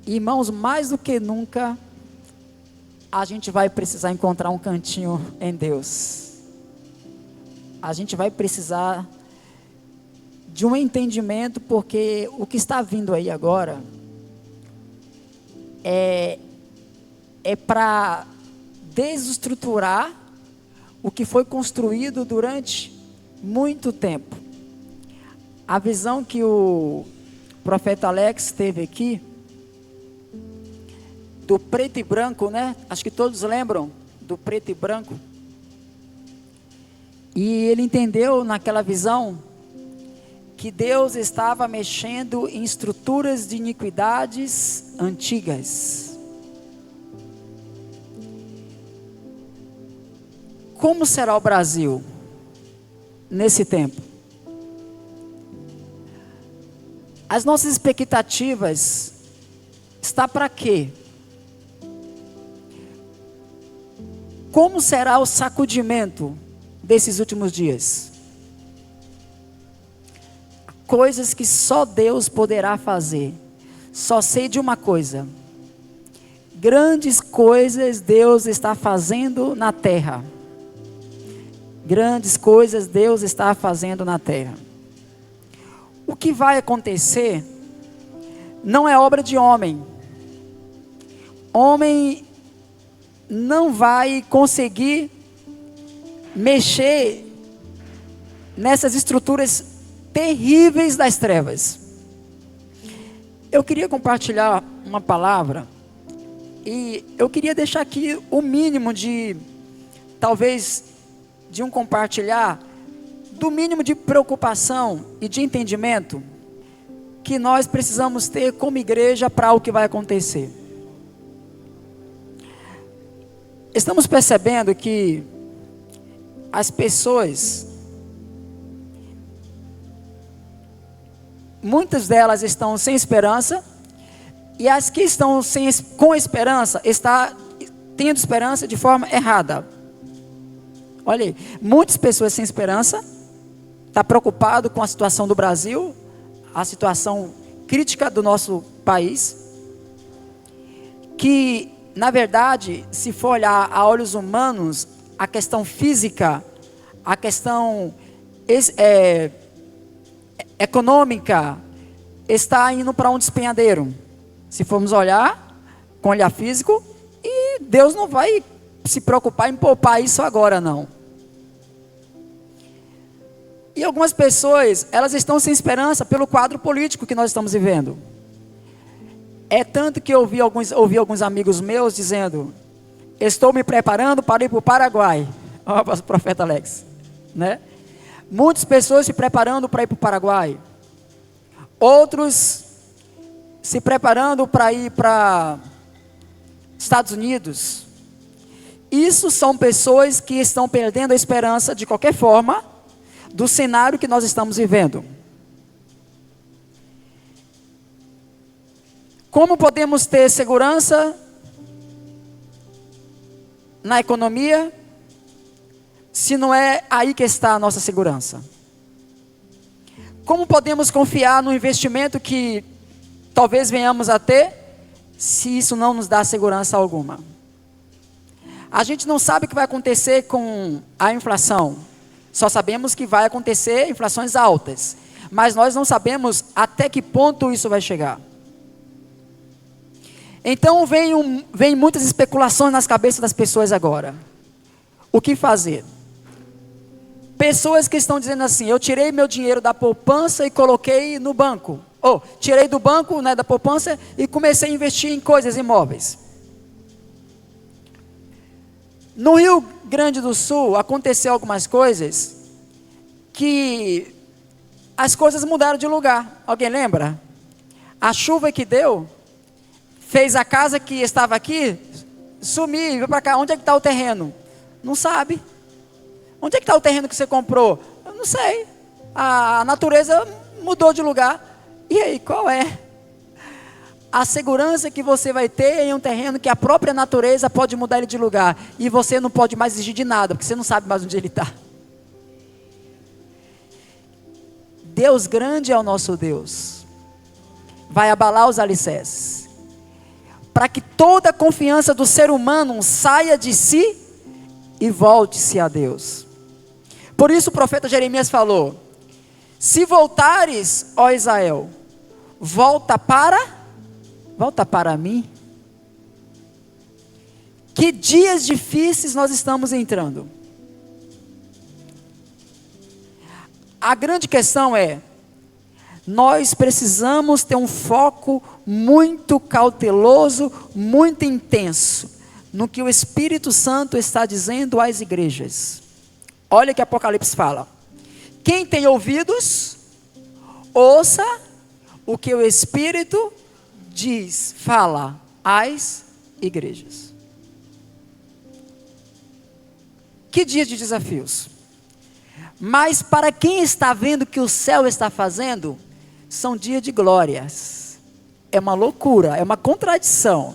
Irmãos, mais do que nunca, a gente vai precisar encontrar um cantinho em Deus. A gente vai precisar de um entendimento, porque o que está vindo aí agora é para desestruturar o que foi construído durante muito tempo. A visão que o profeta Alex teve aqui, do preto e branco, né? Acho que todos lembram do preto e branco. E ele entendeu naquela visão que Deus estava mexendo em estruturas de iniquidades antigas. Como será o Brasil nesse tempo? As nossas expectativas estão para quê? Como será o sacudimento desses últimos dias? Coisas que só Deus poderá fazer. Só sei de uma coisa: grandes coisas Deus está fazendo na terra. Grandes coisas Deus está fazendo na terra. O que vai acontecer não é obra de homem. Homem não vai conseguir mexer nessas estruturas terríveis das trevas. Eu queria compartilhar uma palavra e eu queria deixar aqui o mínimo de, talvez, de um compartilhar, do mínimo de preocupação e de entendimento que nós precisamos ter como igreja para o que vai acontecer. Estamos percebendo que as pessoas, muitas delas estão sem esperança, e as que estão com esperança, estão tendo esperança de forma errada. Olha aí, muitas pessoas sem esperança, estão preocupadas com a situação do Brasil, a situação crítica do nosso país, que na verdade, se for olhar a olhos humanos, a questão física, a questão econômica, está indo para um despenhadeiro. Se formos olhar com olhar físico, e Deus não vai se preocupar em poupar isso agora, não. E algumas pessoas, elas estão sem esperança pelo quadro político que nós estamos vivendo. É tanto que eu ouvi alguns amigos meus dizendo: estou me preparando para ir para o Paraguai. Olha o profeta Alex, né? Muitas pessoas se preparando para ir para o Paraguai. Outros se preparando para ir para Estados Unidos. Isso são pessoas que estão perdendo a esperança de qualquer forma do cenário que nós estamos vivendo. Como podemos ter segurança na economia, se não é aí que está a nossa segurança? Como podemos confiar no investimento que talvez venhamos a ter, se isso não nos dá segurança alguma? A gente não sabe o que vai acontecer com a inflação. Só sabemos que vai acontecer inflações altas, mas nós não sabemos até que ponto isso vai chegar. Então vem muitas especulações nas cabeças das pessoas agora. O que fazer? Pessoas que estão dizendo assim: eu tirei meu dinheiro da poupança e coloquei no banco. Ou tirei do banco, né, da poupança, e comecei a investir em coisas imóveis. No Rio Grande do Sul aconteceu algumas coisas que as coisas mudaram de lugar. Alguém lembra? A chuva que deu fez a casa que estava aqui sumir, veio para cá. Onde é que está o terreno? Não sabe. Onde é que está o terreno que você comprou? Eu não sei. A natureza mudou de lugar. E aí, qual é a segurança que você vai ter em um terreno que a própria natureza pode mudar ele de lugar, e você não pode mais exigir de nada, porque você não sabe mais onde ele está? Deus grande é o nosso Deus. Vai abalar os alicerces. para que toda a confiança do ser humano saia de si e volte-se a Deus. Por isso o profeta Jeremias falou: se voltares, ó Israel, volta para mim. Que dias difíceis nós estamos entrando. A grande questão é, nós precisamos ter um foco muito cauteloso, muito intenso, no que o Espírito Santo está dizendo às igrejas. Olha que Apocalipse fala: quem tem ouvidos, ouça o que o Espírito fala às igrejas. Que dia de desafios. Mas para quem está vendo o que o céu está fazendo, são dias de glórias. É uma loucura, é uma contradição.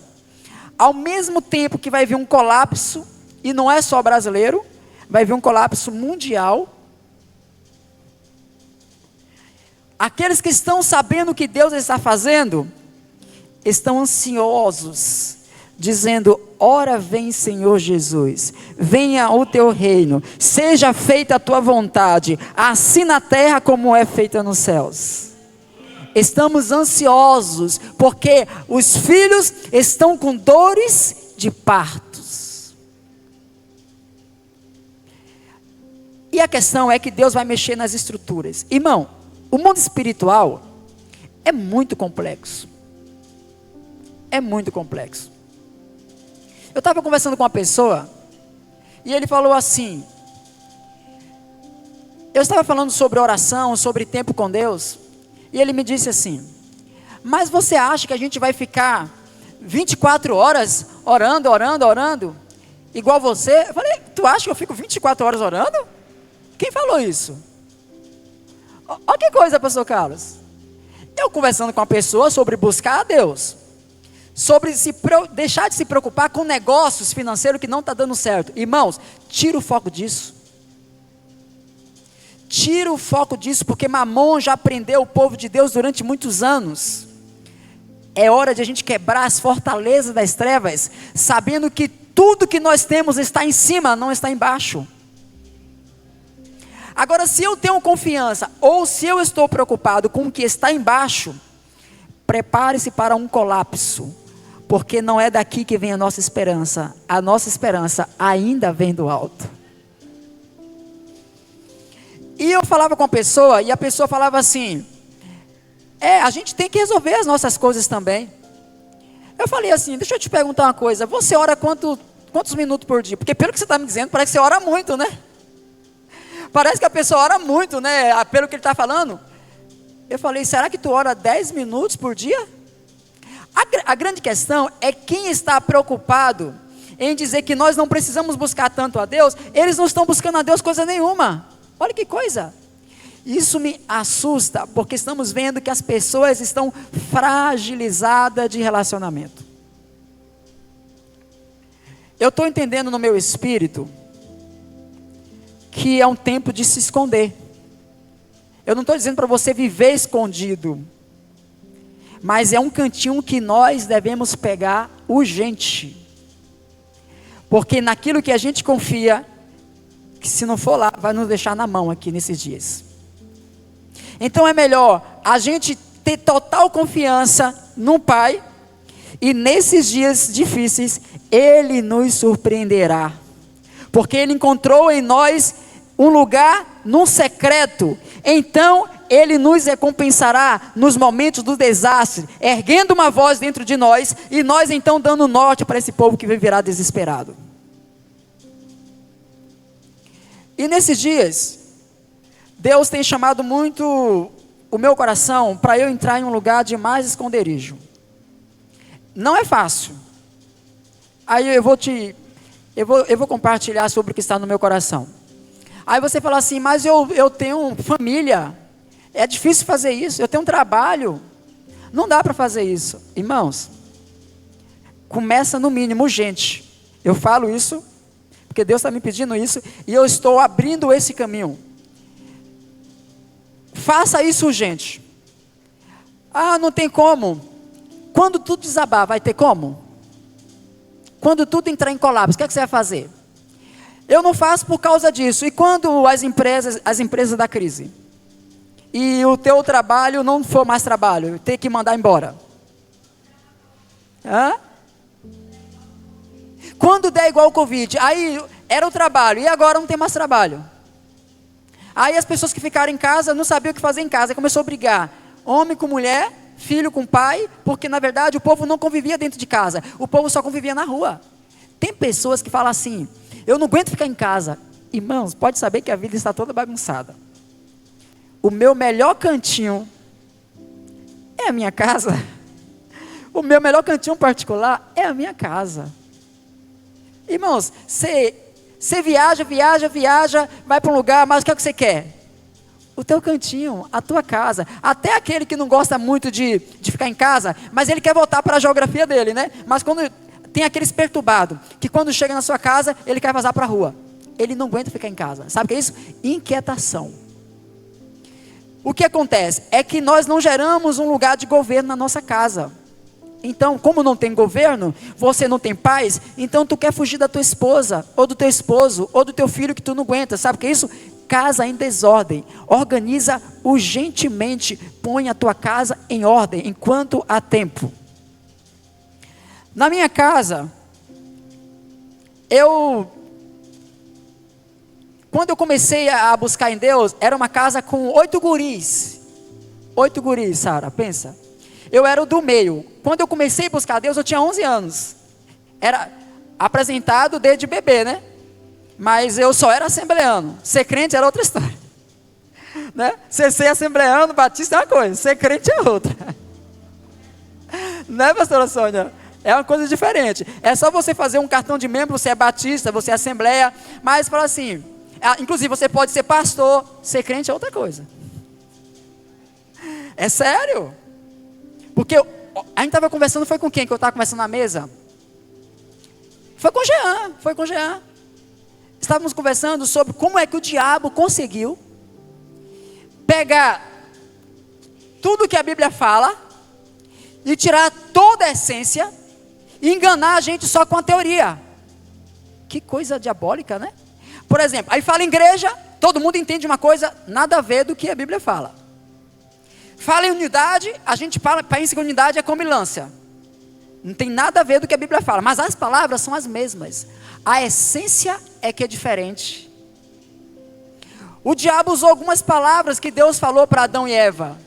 Ao mesmo tempo que vai vir um colapso, e não é só brasileiro, vai vir um colapso mundial. Aqueles que estão sabendo o que Deus está fazendo, estão ansiosos, dizendo: ora vem, Senhor Jesus, venha o teu reino, seja feita a tua vontade, assim na terra como é feita nos céus. Estamos ansiosos, porque os filhos estão com dores de partos. E a questão é que Deus vai mexer nas estruturas. Irmão, o mundo espiritual é muito complexo. É muito complexo. Eu estava conversando com uma pessoa, e ele falou assim, eu estava falando sobre oração, sobre tempo com Deus, e ele me disse assim: mas você acha que a gente vai ficar 24 horas orando, igual você? Eu falei: tu acha que eu fico 24 horas orando? Quem falou isso? Olha que coisa, pastor Carlos. Eu conversando com a pessoa sobre buscar a Deus, sobre deixar de se preocupar com negócios financeiros que não está dando certo. Irmãos, tira o foco disso. Tira o foco disso, porque Mamon já prendeu o povo de Deus durante muitos anos. É hora de a gente quebrar as fortalezas das trevas, sabendo que tudo que nós temos está em cima, não está embaixo. Agora, se eu tenho confiança, ou se eu estou preocupado com o que está embaixo, prepare-se para um colapso, porque não é daqui que vem a nossa esperança ainda vem do alto. E eu falava com a pessoa, e a pessoa falava assim: a gente tem que resolver as nossas coisas também. Eu falei assim: deixa eu te perguntar uma coisa, você ora quantos minutos por dia? Porque pelo que você está me dizendo, parece que você ora muito, né? Parece que a pessoa ora muito, né? Pelo que ele está falando. Eu falei: será que tu ora 10 minutos por dia? A grande questão é quem está preocupado em dizer que nós não precisamos buscar tanto a Deus, eles não estão buscando a Deus coisa nenhuma. Olha que coisa. Isso me assusta, porque estamos vendo que as pessoas estão fragilizadas de relacionamento. Eu estou entendendo no meu espírito que é um tempo de se esconder. Eu não estou dizendo para você viver escondido, mas é um cantinho que nós devemos pegar urgente, porque naquilo que a gente confia, que se não for lá, vai nos deixar na mão aqui nesses dias. Então é melhor a gente ter total confiança no Pai, e nesses dias difíceis, Ele nos surpreenderá, porque Ele encontrou em nós um lugar no secreto. Então Ele nos recompensará nos momentos do desastre, erguendo uma voz dentro de nós, e nós então dando norte para esse povo que viverá desesperado. E nesses dias, Deus tem chamado muito o meu coração para eu entrar em um lugar de mais esconderijo. Não é fácil. Aí eu vou compartilhar sobre o que está no meu coração. Aí você fala assim: mas eu tenho família, é difícil fazer isso, eu tenho um trabalho, não dá para fazer isso. Irmãos, começa no mínimo urgente. Eu falo isso porque Deus está me pedindo isso, e eu estou abrindo esse caminho. Faça isso urgente. Ah, não tem como. Quando tudo desabar, vai ter como? Quando tudo entrar em colapso, o que é que você vai fazer? Eu não faço por causa disso. E quando as empresas da crise? E o teu trabalho não for mais trabalho, ter que mandar embora? Hã? Quando der igual o Covid, aí era o trabalho, e agora não tem mais trabalho. Aí as pessoas que ficaram em casa não sabiam o que fazer em casa, começou a brigar, homem com mulher, filho com pai, porque na verdade o povo não convivia dentro de casa, o povo só convivia na rua. Tem pessoas que falam assim, eu não aguento ficar em casa. Irmãos, pode saber que a vida está toda bagunçada. O meu melhor cantinho é a minha casa. O meu melhor cantinho particular é a minha casa. Irmãos, você viaja, vai para um lugar, mas o que é que você quer? O teu cantinho, a tua casa. Até aquele que não gosta muito de ficar em casa, mas ele quer voltar para a geografia dele, né? Mas quando tem aqueles perturbados, que quando chega na sua casa, ele quer vazar para a rua. Ele não aguenta ficar em casa. Sabe o que é isso? Inquietação. O que acontece? É que nós não geramos um lugar de governo na nossa casa. Então, como não tem governo, você não tem paz, então tu quer fugir da tua esposa, ou do teu esposo, ou do teu filho que tu não aguenta. Sabe o que é isso? Casa em desordem. Organiza urgentemente, põe a tua casa em ordem, enquanto há tempo. Na minha casa, quando eu comecei a buscar em Deus, era uma casa com 8 guris. 8 guris, Sara, pensa. Eu era o do meio. Quando eu comecei a buscar Deus, eu tinha 11 anos. Era apresentado desde bebê, né? Mas eu só era assembleano. Ser crente era outra história. Né? Ser assembleano, batista é uma coisa. Ser crente é outra. Né, pastora Sônia? É uma coisa diferente. É só você fazer um cartão de membro, você é batista, você é assembleia. Mas fala assim, inclusive você pode ser pastor. Ser crente é outra coisa. É sério. Porque a gente estava conversando, foi com quem que eu estava conversando na mesa? Foi com Jean. Estávamos conversando sobre como é que o diabo conseguiu pegar tudo que a Bíblia fala e tirar toda a essência e enganar a gente só com a teoria. Que coisa diabólica, né? Por exemplo, aí fala em igreja, todo mundo entende uma coisa nada a ver do que a Bíblia fala. Fala em unidade, a gente pensa que unidade é combinância. Não tem nada a ver do que a Bíblia fala, mas as palavras são as mesmas. A essência é que é diferente. O diabo usou algumas palavras que Deus falou para Adão e Eva.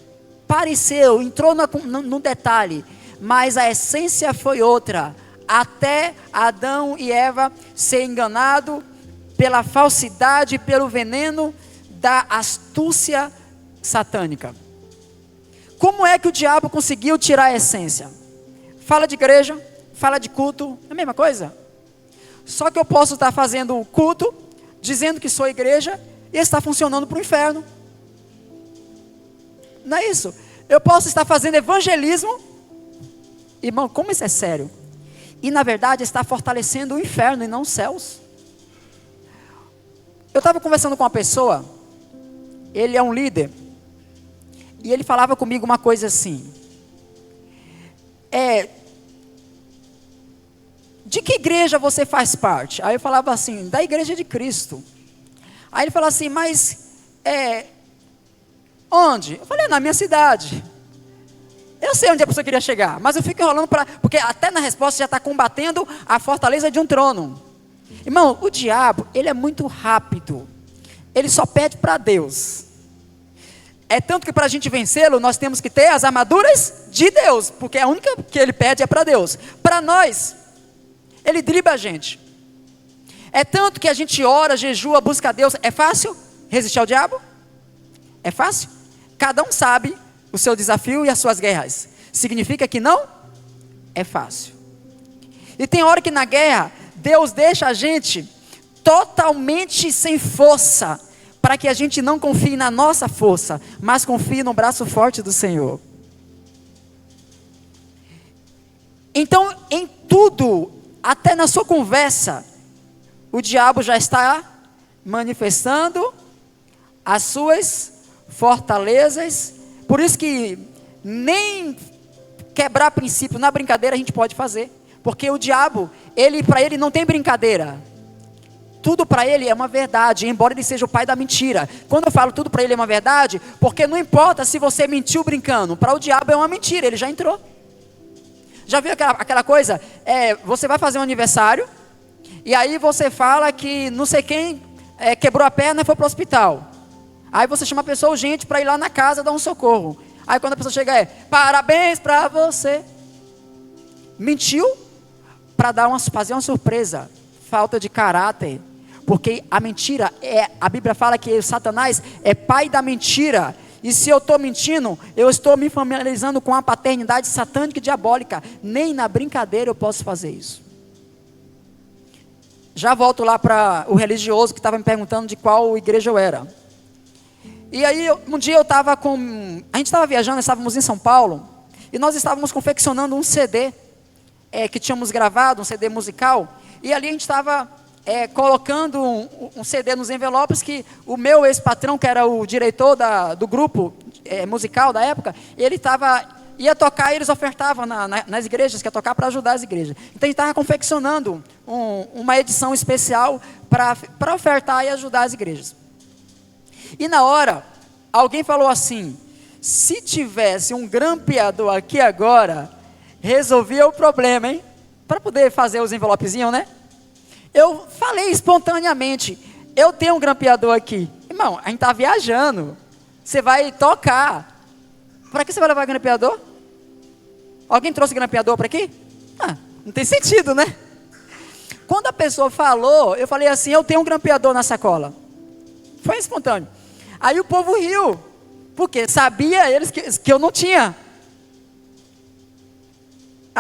Pareceu, entrou no detalhe, mas a essência foi outra. Até Adão e Eva ser enganado pela falsidade, pelo veneno da astúcia satânica. Como é que o diabo conseguiu tirar a essência? Fala de igreja, fala de culto, é a mesma coisa. Só que eu posso estar fazendo culto, dizendo que sou igreja, e está funcionando para o inferno. Não é isso? Eu posso estar fazendo evangelismo, irmão, como isso é sério? E na verdade está fortalecendo o inferno e não os céus. Eu estava conversando com uma pessoa, ele é um líder, e ele falava comigo uma coisa assim, de que igreja você faz parte? Aí eu falava assim, da igreja de Cristo. Aí ele falou assim, mas onde? Eu falei, na minha cidade. Eu sei onde a pessoa queria chegar, mas eu fico enrolando porque até na resposta já está combatendo a fortaleza de um trono. Irmão, o diabo, ele é muito rápido. Ele só pede para Deus. É tanto que para a gente vencê-lo, nós temos que ter as armaduras de Deus, porque a única que ele pede é para Deus. Para nós, ele dribla a gente. É tanto que a gente ora, jejua, busca a Deus. É fácil resistir ao diabo? É fácil? Cada um sabe o seu desafio e as suas guerras. Significa que não é fácil. E tem hora que na guerra, Deus deixa a gente totalmente sem força, para que a gente não confie na nossa força, mas confie no braço forte do Senhor. Então, em tudo, até na sua conversa, o diabo já está manifestando as suas fortalezas. Por isso que nem quebrar princípio na brincadeira a gente pode fazer, Porque o diabo, para ele não tem brincadeira. Tudo para ele é uma verdade, embora ele seja o pai da mentira. Quando eu falo tudo para ele é uma verdade, porque não importa se você mentiu brincando, para o diabo é uma mentira, ele já entrou. Já viu aquela coisa? Você vai fazer um aniversário, e aí você fala que não sei quem quebrou a perna e foi para o hospital. Aí você chama a pessoa urgente para ir lá na casa dar um socorro. Aí quando a pessoa chega parabéns para você. Mentiu para fazer uma surpresa. Falta de caráter. Porque a mentira, a Bíblia fala que Satanás é pai da mentira. E se eu estou mentindo, eu estou me familiarizando com a paternidade satânica e diabólica. Nem na brincadeira eu posso fazer isso. Já volto lá para o religioso que estava me perguntando de qual igreja eu era. E aí, um dia eu estava a gente estava viajando, estávamos em São Paulo. E nós estávamos confeccionando um CD que tínhamos gravado, um CD musical. E ali a gente estava colocando um CD nos envelopes que o meu ex-patrão, que era o diretor do grupo musical da época, ele ia tocar e eles ofertavam nas igrejas, que ia tocar para ajudar as igrejas. Então a gente estava confeccionando uma edição especial para ofertar e ajudar as igrejas. E na hora, alguém falou assim, se tivesse um grampeador aqui agora, resolvia o problema, hein? Para poder fazer os envelopezinhos, né? Eu falei espontaneamente, eu tenho um grampeador aqui. Irmão, a gente está viajando, você vai tocar. Para que você vai levar grampeador? Alguém trouxe grampeador para aqui? Não tem sentido, né? Quando a pessoa falou, eu falei assim, eu tenho um grampeador na sacola. Foi espontâneo. Aí o povo riu, porque sabia eles que eu não tinha.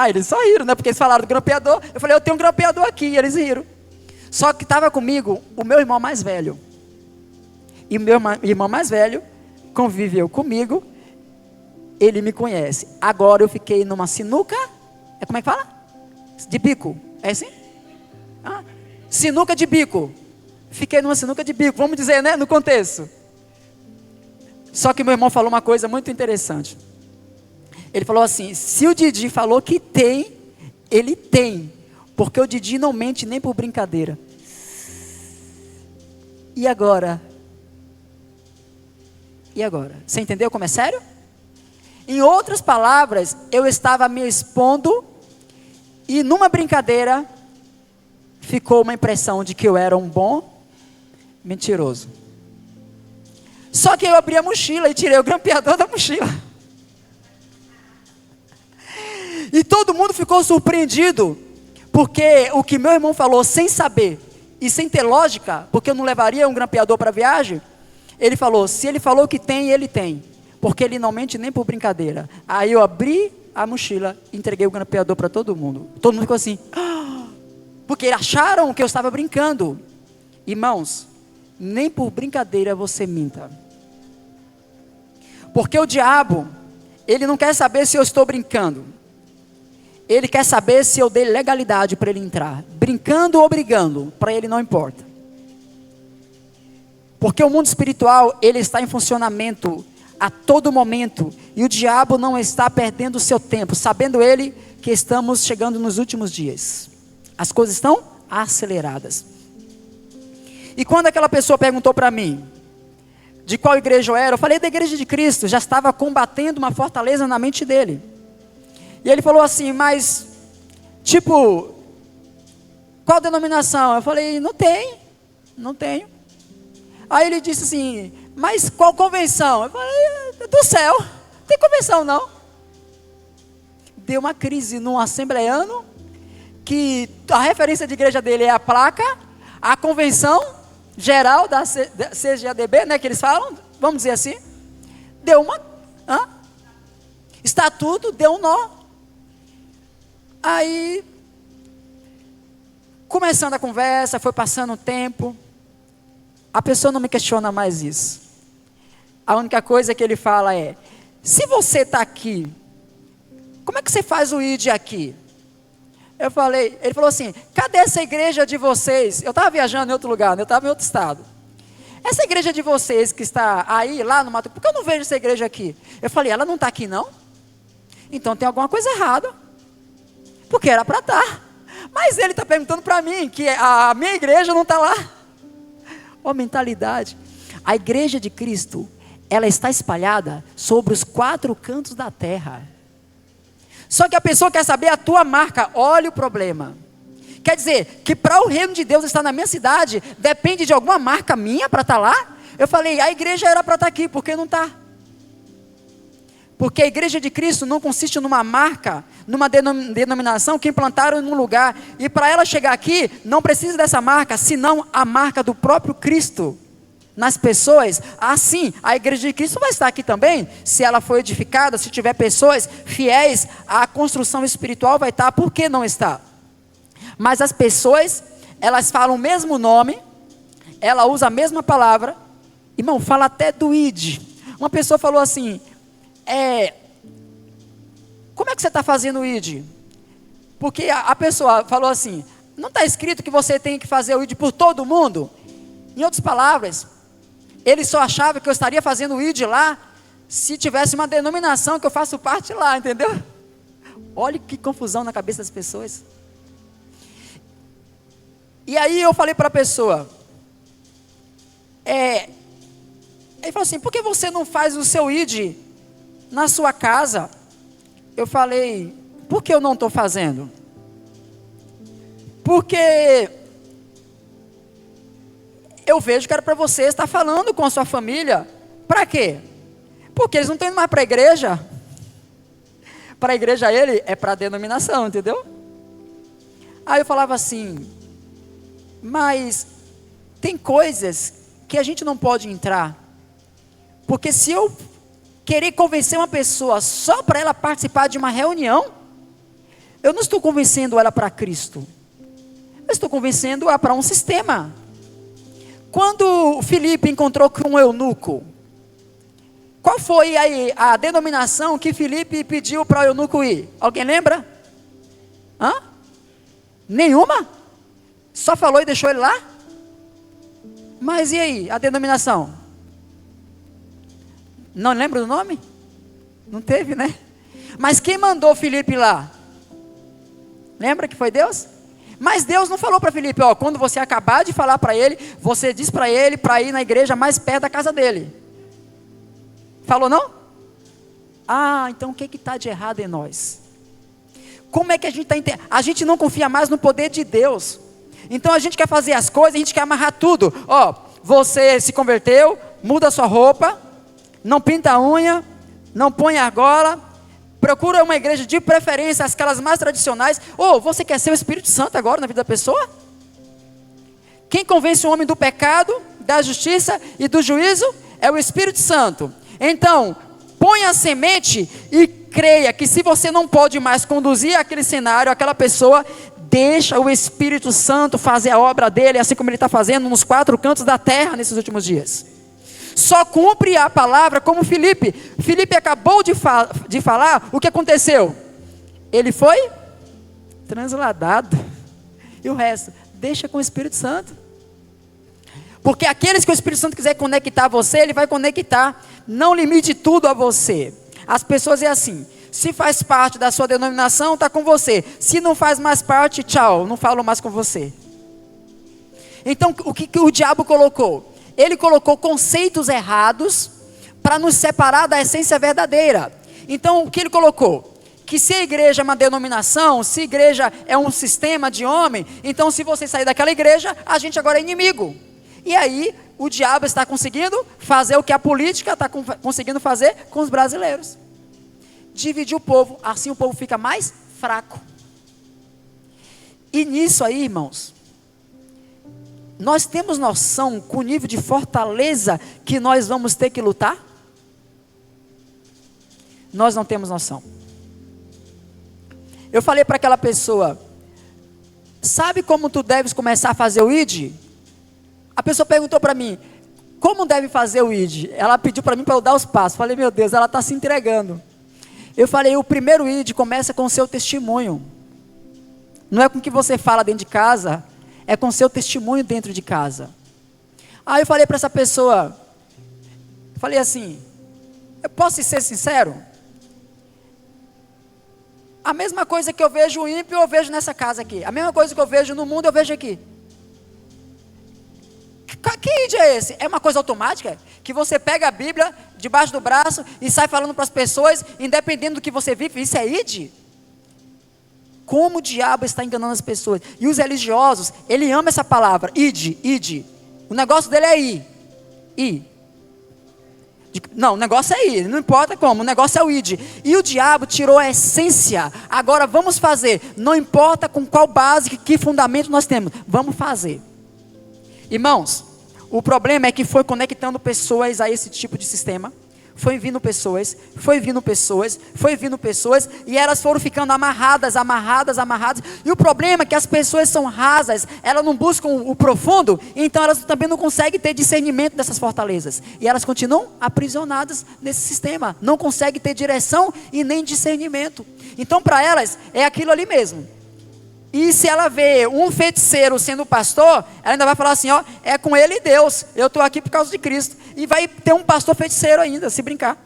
Eles só riram, né? Porque eles falaram do grampeador. Eu falei, eu tenho um grampeador aqui, e eles riram. Só que estava comigo o meu irmão mais velho. E o meu irmão mais velho conviveu comigo. Ele me conhece. Agora eu fiquei numa sinuca. Como é que fala? De bico. É assim? Sinuca de bico. Fiquei numa sinuca de bico. Vamos dizer, né? No contexto. Só que meu irmão falou uma coisa muito interessante. Ele falou assim, se o Didi falou que tem, ele tem. Porque o Didi não mente nem por brincadeira. E agora? E agora? Você entendeu como é sério? Em outras palavras, eu estava me expondo e numa brincadeira ficou uma impressão de que eu era um bom mentiroso. Só que eu abri a mochila e tirei o grampeador da mochila. E todo mundo ficou surpreendido, porque o que meu irmão falou sem saber e sem ter lógica, porque eu não levaria um grampeador para a viagem, ele falou, se ele falou que tem, ele tem, porque ele não mente nem por brincadeira. Aí eu abri a mochila e entreguei o grampeador para todo mundo. Todo mundo ficou assim, porque acharam que eu estava brincando. Irmãos, nem por brincadeira você minta. Porque o diabo, ele não quer saber se eu estou brincando. Ele quer saber se eu dei legalidade para ele entrar. Brincando ou brigando, para ele não importa. Porque o mundo espiritual, ele está em funcionamento a todo momento. E o diabo não está perdendo o seu tempo, sabendo ele que estamos chegando nos últimos dias. As coisas estão aceleradas. E quando aquela pessoa perguntou para mim, de qual igreja eu era, eu falei da Igreja de Cristo, já estava combatendo uma fortaleza na mente dele. E ele falou assim, mas, tipo, qual denominação? Eu falei, não tenho. Aí ele disse assim, mas qual convenção? Eu falei, do céu, não tem convenção não. Deu uma crise num assembleano, que a referência de igreja dele é a placa, a convenção geral da CGADB, né, que eles falam, vamos dizer assim, deu uma, estatuto, deu um nó. Aí, começando a conversa, foi passando o tempo, a pessoa não me questiona mais isso. A única coisa que ele fala é, se você está aqui, como é que você faz o ID aqui? Ele falou assim, cadê essa igreja de vocês? Eu estava viajando em outro lugar, eu estava em outro estado. Essa igreja de vocês que está aí, lá no Mato, por que eu não vejo essa igreja aqui? Eu falei, ela não está aqui não? Então tem alguma coisa errada. Porque era para estar. Mas ele está perguntando para mim que a minha igreja não está lá. Ó, mentalidade. A igreja de Cristo, ela está espalhada sobre os 4 cantos da terra. Só que a pessoa quer saber a tua marca. Olha o problema. Quer dizer, que para o reino de Deus estar na minha cidade, depende de alguma marca minha para estar lá? Eu falei, a igreja era para estar aqui, por que não está? Porque a igreja de Cristo não consiste numa marca, numa denominação que implantaram em um lugar. E para ela chegar aqui, não precisa dessa marca, senão a marca do próprio Cristo nas pessoas. Assim, a igreja de Cristo vai estar aqui também, se ela for edificada, se tiver pessoas fiéis, a construção espiritual vai estar. Por que não está? Mas as pessoas, elas falam o mesmo nome, ela usa a mesma palavra. Irmão, fala até do id. Uma pessoa falou assim, como é que você está fazendo o id? Porque a pessoa falou assim, não está escrito que você tem que fazer o id por todo mundo? Em outras palavras, ele só achava que eu estaria fazendo o id lá, se tivesse uma denominação que eu faço parte lá, entendeu? Olha que confusão na cabeça das pessoas. E aí eu falei para a pessoa, ele falou assim, por que você não faz o seu id na sua casa? Eu falei, por que eu não estou fazendo? Porque eu vejo que era para você estar falando com a sua família. Para quê? Porque eles não estão indo mais para a igreja. Para a igreja ele é para a denominação, entendeu? Aí eu falava assim, mas tem coisas que a gente não pode entrar. Porque se eu querer convencer uma pessoa só para ela participar de uma reunião, eu não estou convencendo ela para Cristo. Eu estou convencendo-a para um sistema. Quando Filipe encontrou com um eunuco, qual foi a denominação que Filipe pediu para o eunuco ir? Alguém lembra? Nenhuma? Só falou e deixou ele lá? Mas e aí, a denominação? Não lembra do nome? Não teve, né? Mas quem mandou Filipe lá? Lembra que foi Deus? Mas Deus não falou para Filipe, quando você acabar de falar para ele, você diz para ele para ir na igreja mais perto da casa dele. Falou não? Então o que está de errado em nós? Como é que a gente está entendendo? A gente não confia mais no poder de Deus. Então a gente quer fazer as coisas, a gente quer amarrar tudo. Você se converteu, muda a sua roupa, não pinta a unha, não põe argola, procura uma igreja de preferência, aquelas mais tradicionais. Você quer ser o Espírito Santo agora na vida da pessoa? Quem convence o homem do pecado, da justiça e do juízo é o Espírito Santo. Então, põe a semente e creia que se você não pode mais conduzir aquele cenário, aquela pessoa, deixa o Espírito Santo fazer a obra dele, assim como ele está fazendo nos 4 cantos da terra nesses últimos dias. Só cumpre a palavra como Filipe. Filipe acabou de falar, o que aconteceu? Ele foi transladado. E o resto, deixa com o Espírito Santo. Porque aqueles que o Espírito Santo quiser conectar a você, ele vai conectar. Não limite tudo a você. As pessoas é assim, se faz parte da sua denominação, está com você. Se não faz mais parte, tchau, não falo mais com você. Então, o que o diabo colocou? Ele colocou conceitos errados para nos separar da essência verdadeira. Então, o que ele colocou? Que se a igreja é uma denominação, se a igreja é um sistema de homem, então se você sair daquela igreja, a gente agora é inimigo. E aí, o diabo está conseguindo fazer o que a política está conseguindo fazer com os brasileiros. Dividir o povo, assim o povo fica mais fraco. E nisso aí, irmãos, nós temos noção com o nível de fortaleza que nós vamos ter que lutar? Nós não temos noção. Eu falei para aquela pessoa, sabe como tu deves começar a fazer o ID? A pessoa perguntou para mim, como deve fazer o ID? Ela pediu para mim para eu dar os passos. Falei, meu Deus, ela está se entregando. Eu falei, o primeiro ID começa com o seu testemunho. Não é com o que você fala dentro de casa, é com o seu testemunho dentro de casa. Aí eu falei para essa pessoa, falei assim, eu posso ser sincero? A mesma coisa que eu vejo o ímpio, eu vejo nessa casa aqui. A mesma coisa que eu vejo no mundo, eu vejo aqui. Que id é esse? É uma coisa automática? Que você pega a Bíblia debaixo do braço e sai falando para as pessoas, independente do que você vive, isso é id? Como o diabo está enganando as pessoas? E os religiosos, ele ama essa palavra, id, id. O negócio dele é ir. Não, o negócio é ir, não importa como, o negócio é o id. E o diabo tirou a essência. Agora vamos fazer, não importa com qual base, que fundamento nós temos, vamos fazer. Irmãos, o problema é que foi conectando pessoas a esse tipo de sistema. Foi vindo pessoas, e elas foram ficando amarradas. E o problema é que as pessoas são rasas, elas não buscam o profundo, então elas também não conseguem ter discernimento dessas fortalezas. E elas continuam aprisionadas nesse sistema, não conseguem ter direção e nem discernimento. Então para elas é aquilo ali mesmo. E se ela vê um feiticeiro sendo pastor, ela ainda vai falar assim, ó, é com ele e Deus, eu estou aqui por causa de Cristo. E vai ter um pastor feiticeiro ainda, se brincar.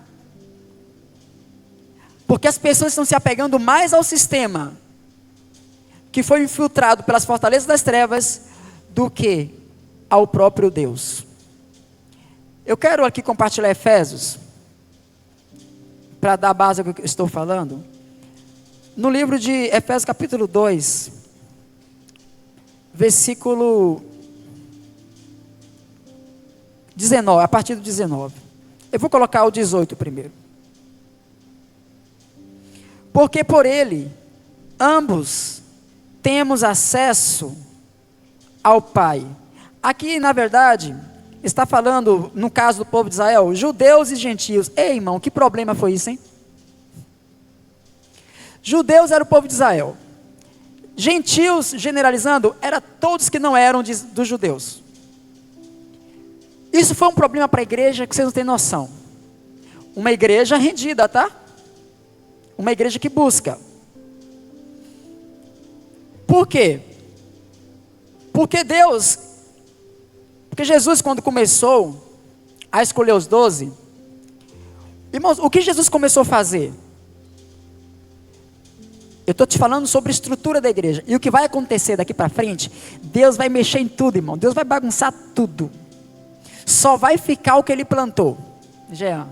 Porque as pessoas estão se apegando mais ao sistema, que foi infiltrado pelas fortalezas das trevas, do que ao próprio Deus. Eu quero aqui compartilhar Efésios, para dar base ao que eu estou falando. No livro de Efésios capítulo 2, versículo 19, a partir do 19. Eu vou colocar o 18 primeiro. Porque por ele, ambos temos acesso ao Pai. Aqui, na verdade, está falando, no caso do povo de Israel, judeus e gentios. Ei, irmão, que problema foi isso, hein? Judeus era o povo de Israel. Gentios, generalizando, era todos que não eram dos judeus. Isso foi um problema para a igreja que vocês não têm noção. Uma igreja rendida, tá? Uma igreja que busca. Por quê? Porque Jesus, quando começou a escolher os 12, irmãos, o que Jesus começou a fazer? Eu estou te falando sobre a estrutura da igreja. E o que vai acontecer daqui para frente, Deus vai mexer em tudo, irmão. Deus vai bagunçar tudo. Só vai ficar o que Ele plantou. Jean,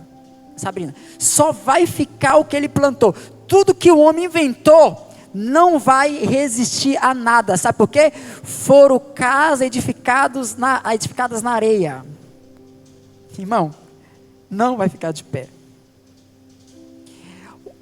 Sabrina. Só vai ficar o que Ele plantou. Tudo que o homem inventou não vai resistir a nada. Sabe por quê? Foram casas edificadas na areia. Irmão, não vai ficar de pé.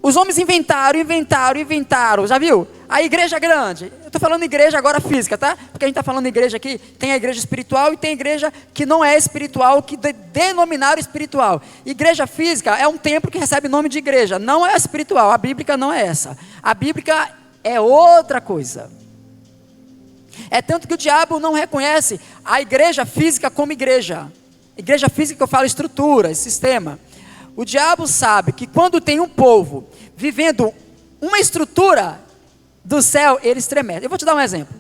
Os homens inventaram. Já viu? A igreja grande. Eu estou falando igreja agora física, tá? Porque a gente está falando igreja aqui. Tem a igreja espiritual e tem a igreja que não é espiritual, que denominaram espiritual. Igreja física é um templo que recebe nome de igreja. Não é espiritual. A bíblica não é essa. A bíblica é outra coisa. É tanto que o diabo não reconhece a igreja física como igreja. Igreja física que eu falo estrutura, sistema. O diabo sabe que quando tem um povo vivendo uma estrutura do céu, ele estremece. Eu vou te dar um exemplo.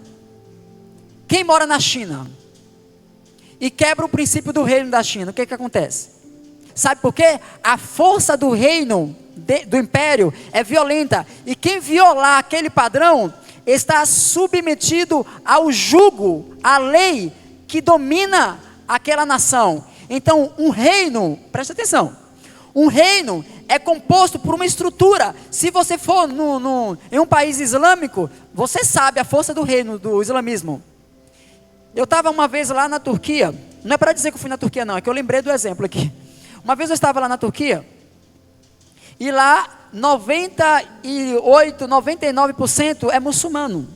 Quem mora na China e quebra o princípio do reino da China, o que acontece? Sabe por quê? A força do reino, do império, é violenta. E quem violar aquele padrão, está submetido ao jugo, à lei que domina aquela nação. Então, um reino, presta atenção. Um reino é composto por uma estrutura. Se você for em um país islâmico, você sabe a força do reino do islamismo. Eu estava uma vez lá na Turquia. Não é para dizer que eu fui na Turquia não, é que eu lembrei do exemplo aqui. Uma vez eu estava lá na Turquia, e lá 98, 99% é muçulmano.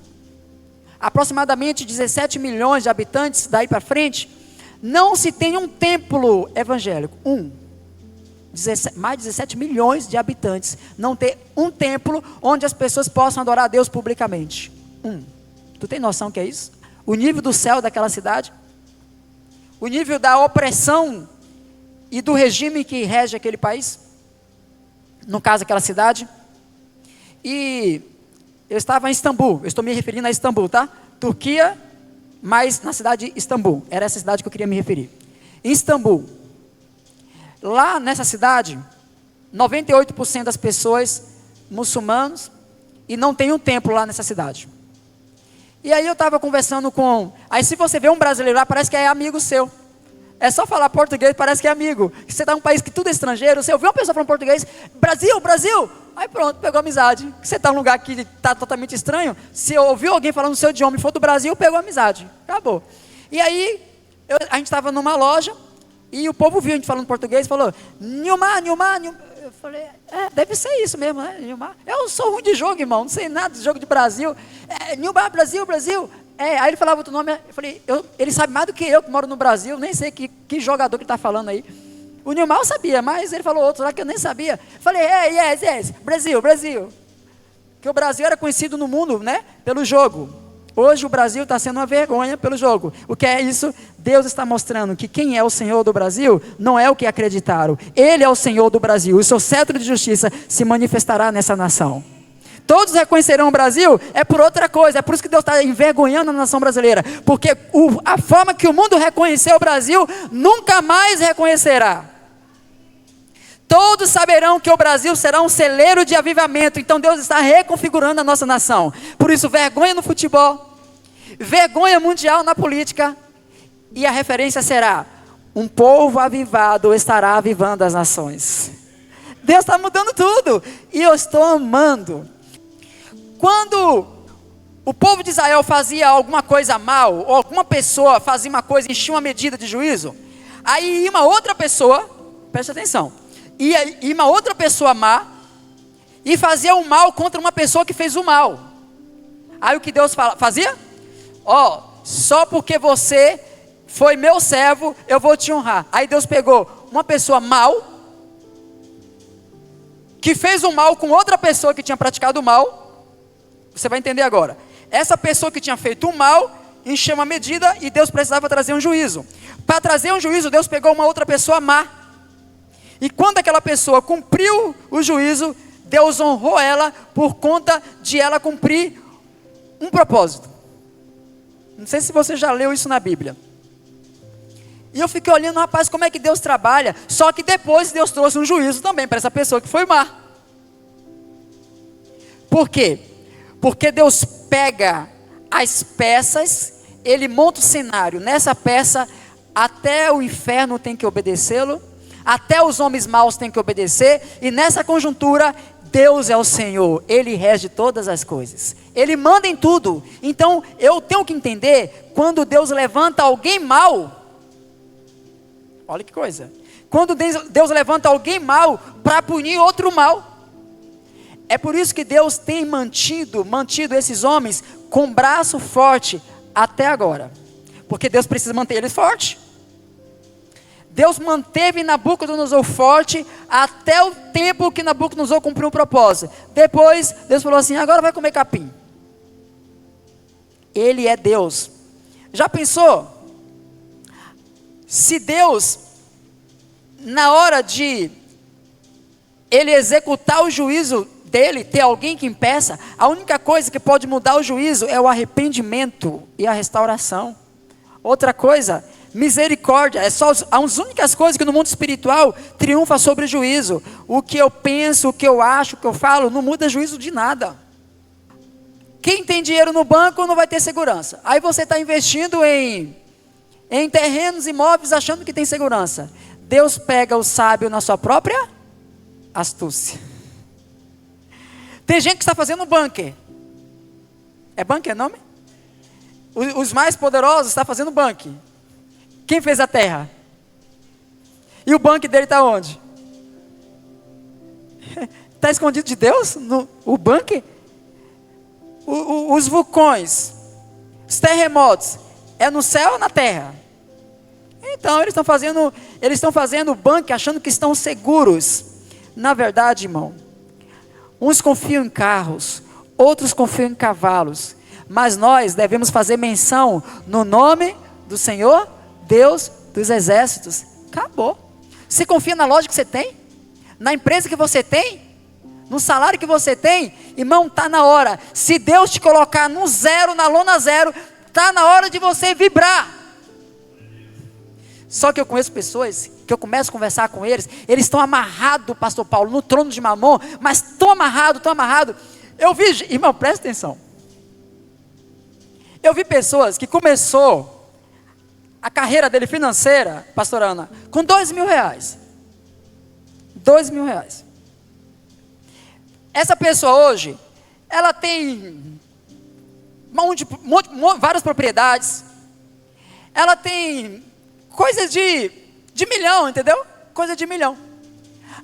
Aproximadamente 17 milhões de habitantes, daí para frente, não se tem um templo evangélico. Mais de 17 milhões de habitantes, não ter um templo onde as pessoas possam adorar a Deus publicamente. Tu tem noção que é isso? O nível do céu daquela cidade? O nível da opressão e do regime que rege aquele país? No caso, aquela cidade. E eu estava em Istambul, eu estou me referindo a Istambul, tá? Turquia, mas na cidade de Istambul. Era essa cidade que eu queria me referir. Em Istambul. Lá nessa cidade, 98% das pessoas muçulmanos e não tem um templo lá nessa cidade. E aí eu estava conversando aí se você vê um brasileiro lá, parece que é amigo seu. É só falar português, parece que é amigo. Você está em um país que tudo é estrangeiro, você ouviu uma pessoa falando português, Brasil, Brasil, aí pronto, pegou amizade. Você está num lugar que está totalmente estranho, se ouviu alguém falando o seu idioma e for do Brasil, pegou amizade, acabou. E aí, a gente estava numa loja, e o povo viu a gente falando português e falou, Nilmar, Nilmar, Nilmar. Eu falei, deve ser isso mesmo, né, Nilmar? Eu sou ruim de jogo, irmão, não sei nada de jogo de Brasil. Nilmar, Brasil, Brasil. Aí ele falava outro nome, eu falei, ele sabe mais do que eu que moro no Brasil, nem sei que jogador que está falando aí. O Nilmar eu sabia, mas ele falou outro lá que eu nem sabia. Eu falei, yes, Brasil, Brasil. Porque o Brasil era conhecido no mundo, né, pelo jogo. Hoje o Brasil está sendo uma vergonha pelo jogo. O que é isso? Deus está mostrando que quem é o Senhor do Brasil não é o que acreditaram. Ele é o Senhor do Brasil. O seu cetro de justiça se manifestará nessa nação. Todos reconhecerão o Brasil, é por outra coisa. É por isso que Deus está envergonhando a nação brasileira. Porque a forma que o mundo reconheceu o Brasil, nunca mais reconhecerá. Todos saberão que o Brasil será um celeiro de avivamento. Então Deus está reconfigurando a nossa nação. Por isso, vergonha no futebol, vergonha mundial na política. E a referência será: um povo avivado estará avivando as nações. Deus está mudando tudo. E eu estou amando. Quando o povo de Israel fazia alguma coisa mal, ou alguma pessoa fazia uma coisa, enchia uma medida de juízo, aí ia uma outra pessoa, presta atenção, ia uma outra pessoa má, e fazia o mal contra uma pessoa que fez o mal. Aí o que Deus fazia? Só porque você foi meu servo, eu vou te honrar. Aí Deus pegou uma pessoa mal, que fez o mal com outra pessoa que tinha praticado o mal. Você vai entender agora. Essa pessoa que tinha feito o mal, encheu uma medida e Deus precisava trazer um juízo. Para trazer um juízo, Deus pegou uma outra pessoa má. E quando aquela pessoa cumpriu o juízo, Deus honrou ela por conta de ela cumprir um propósito. Não sei se você já leu isso na Bíblia. E eu fiquei olhando, rapaz, como é que Deus trabalha. Só que depois Deus trouxe um juízo também para essa pessoa que foi má. Por quê? Porque Deus pega as peças, Ele monta o cenário. Nessa peça, até o inferno tem que obedecê-lo, até os homens maus têm que obedecer, e nessa conjuntura, Deus é o Senhor, Ele rege todas as coisas, Ele manda em tudo. Então, eu tenho que entender, quando Deus levanta alguém mau, olha que coisa, quando Deus levanta alguém mau, para punir outro mal. É por isso que Deus tem mantido esses homens com braço forte até agora. Porque Deus precisa manter eles fortes. Deus manteve Nabucodonosor forte até o tempo que Nabucodonosor cumpriu um propósito. Depois, Deus falou assim, agora vai comer capim. Ele é Deus. Já pensou? Se Deus, na hora de Ele executar o juízo dele, ter alguém que impeça, a única coisa que pode mudar o juízo é o arrependimento e a restauração. Outra coisa, misericórdia. É só as únicas coisas que no mundo espiritual triunfa sobre o juízo. O que eu penso, o que eu acho, o que eu falo, não muda juízo de nada. Quem tem dinheiro no banco não vai ter segurança. Aí você está investindo em terrenos, imóveis, achando que tem segurança. Deus pega o sábio na sua própria astúcia. Tem gente que está fazendo bunker. É bunker o nome? Os mais poderosos estão fazendo bunker. Quem fez a terra? E o bunker dele está onde? Está escondido de Deus? O bunker? Os vulcões, os terremotos, é no céu ou na terra? Então eles estão fazendo bunker achando que estão seguros. Na verdade, irmão, uns confiam em carros, outros confiam em cavalos, mas nós devemos fazer menção no nome do Senhor, Deus dos exércitos. Acabou. Você confia na loja que você tem? Na empresa que você tem? No salário que você tem? Irmão, está na hora. Se Deus te colocar no zero, na lona zero, está na hora de você vibrar. Só que eu conheço pessoas que eu começo a conversar com eles, eles estão amarrados, pastor Paulo, no trono de Mamon, mas tão amarrado, Eu vi, irmão, presta atenção. Eu vi pessoas que começou a carreira dele financeira, pastora Ana, com R$2.000. R$2.000. Essa pessoa hoje, ela tem várias propriedades, ela tem coisas de milhão, entendeu? Coisa de milhão.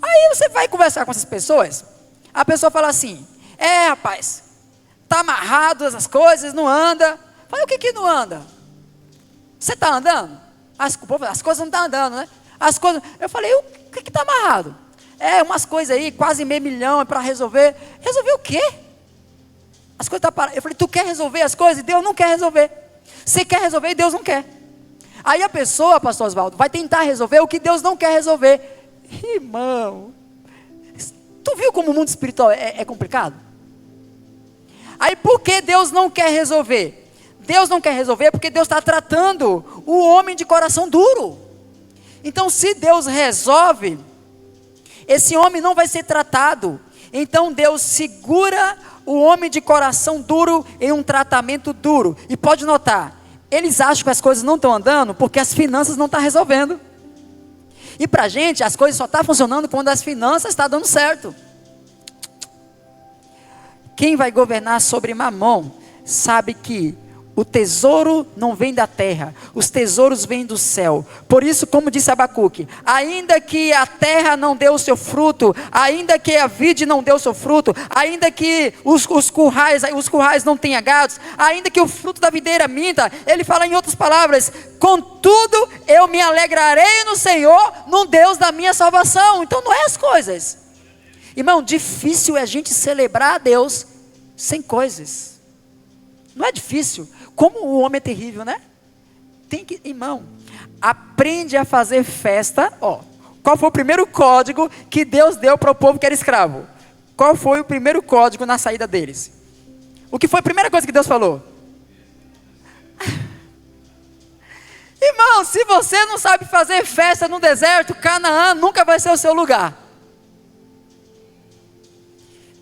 Aí você vai conversar com essas pessoas, a pessoa fala assim, rapaz, tá amarrado essas coisas, não anda. Fala, o que não anda? Você está andando? As coisas não estão andando, né? As coisas, eu falei, o que está amarrado? Umas coisas aí, quase meio milhão é para resolver. Resolver o quê? As coisas estão paradas. Eu falei, tu quer resolver as coisas? Deus não quer resolver. Você quer resolver e Deus não quer. Aí a pessoa, pastor Oswaldo, vai tentar resolver o que Deus não quer resolver. Irmão, tu viu como o mundo espiritual é complicado? Aí por que Deus não quer resolver? Deus não quer resolver porque Deus está tratando o homem de coração duro. Então se Deus resolve, esse homem não vai ser tratado. Então Deus segura o homem de coração duro em um tratamento duro. E pode notar, eles acham que as coisas não estão andando porque as finanças não estão resolvendo. E para a gente, as coisas só estão funcionando quando as finanças estão dando certo. Quem vai governar sobre Mamon sabe que o tesouro não vem da terra, os tesouros vêm do céu. Por isso, como disse Abacuque, ainda que a terra não dê o seu fruto, ainda que a vide não dê o seu fruto, ainda que os currais não tenham gados, ainda que o fruto da videira minta, ele fala em outras palavras, contudo eu me alegrarei no Senhor, no Deus da minha salvação. Então não é as coisas. Irmão, difícil é a gente celebrar a Deus sem coisas. Não é difícil. Como o homem é terrível, né? Irmão, aprende a fazer festa. Qual foi o primeiro código que Deus deu para o povo que era escravo? Qual foi o primeiro código na saída deles? O que foi a primeira coisa que Deus falou? Irmão, se você não sabe fazer festa no deserto, Canaã nunca vai ser o seu lugar.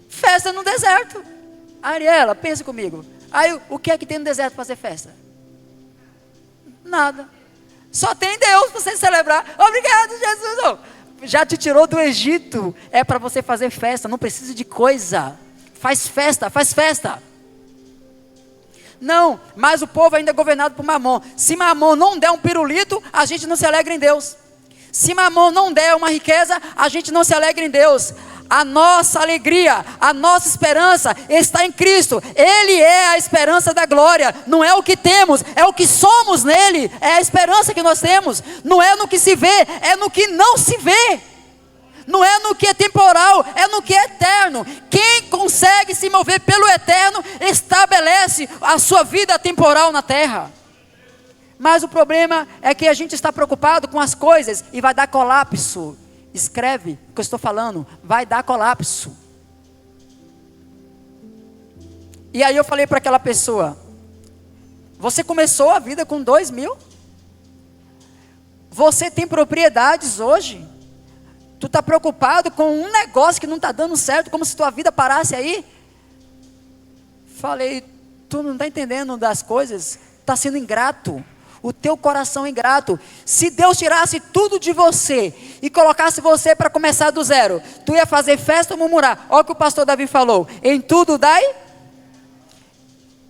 Festa no deserto. Ariela, pensa comigo. Aí, o que é que tem no deserto para fazer festa? Nada. Só tem Deus para você celebrar. Obrigado, Jesus. Já te tirou do Egito. É para você fazer festa. Não precisa de coisa. Faz festa, faz festa. Não, mas o povo ainda é governado por Mamon. Se Mamon não der um pirulito, a gente não se alegra em Deus. Se Mamon não der uma riqueza, a gente não se alegra em Deus. A nossa alegria, a nossa esperança está em Cristo. Ele é a esperança da glória. Não é o que temos, é o que somos nele. É a esperança que nós temos. Não é no que se vê, é no que não se vê. Não é no que é temporal, é no que é eterno. Quem consegue se mover pelo eterno, estabelece a sua vida temporal na terra. Mas o problema é que a gente está preocupado com as coisas e vai dar colapso. Escreve o que eu estou falando, vai dar colapso. E aí eu falei para aquela pessoa, você começou a vida com 2.000? Você tem propriedades hoje? Tu está preocupado com um negócio que não está dando certo, como se tua vida parasse aí? Falei, tu não está entendendo das coisas, está sendo ingrato. O teu coração é ingrato. Se Deus tirasse tudo de você e colocasse você para começar do zero, tu ia fazer festa ou murmurar? Olha o que o pastor Davi falou, em tudo dai.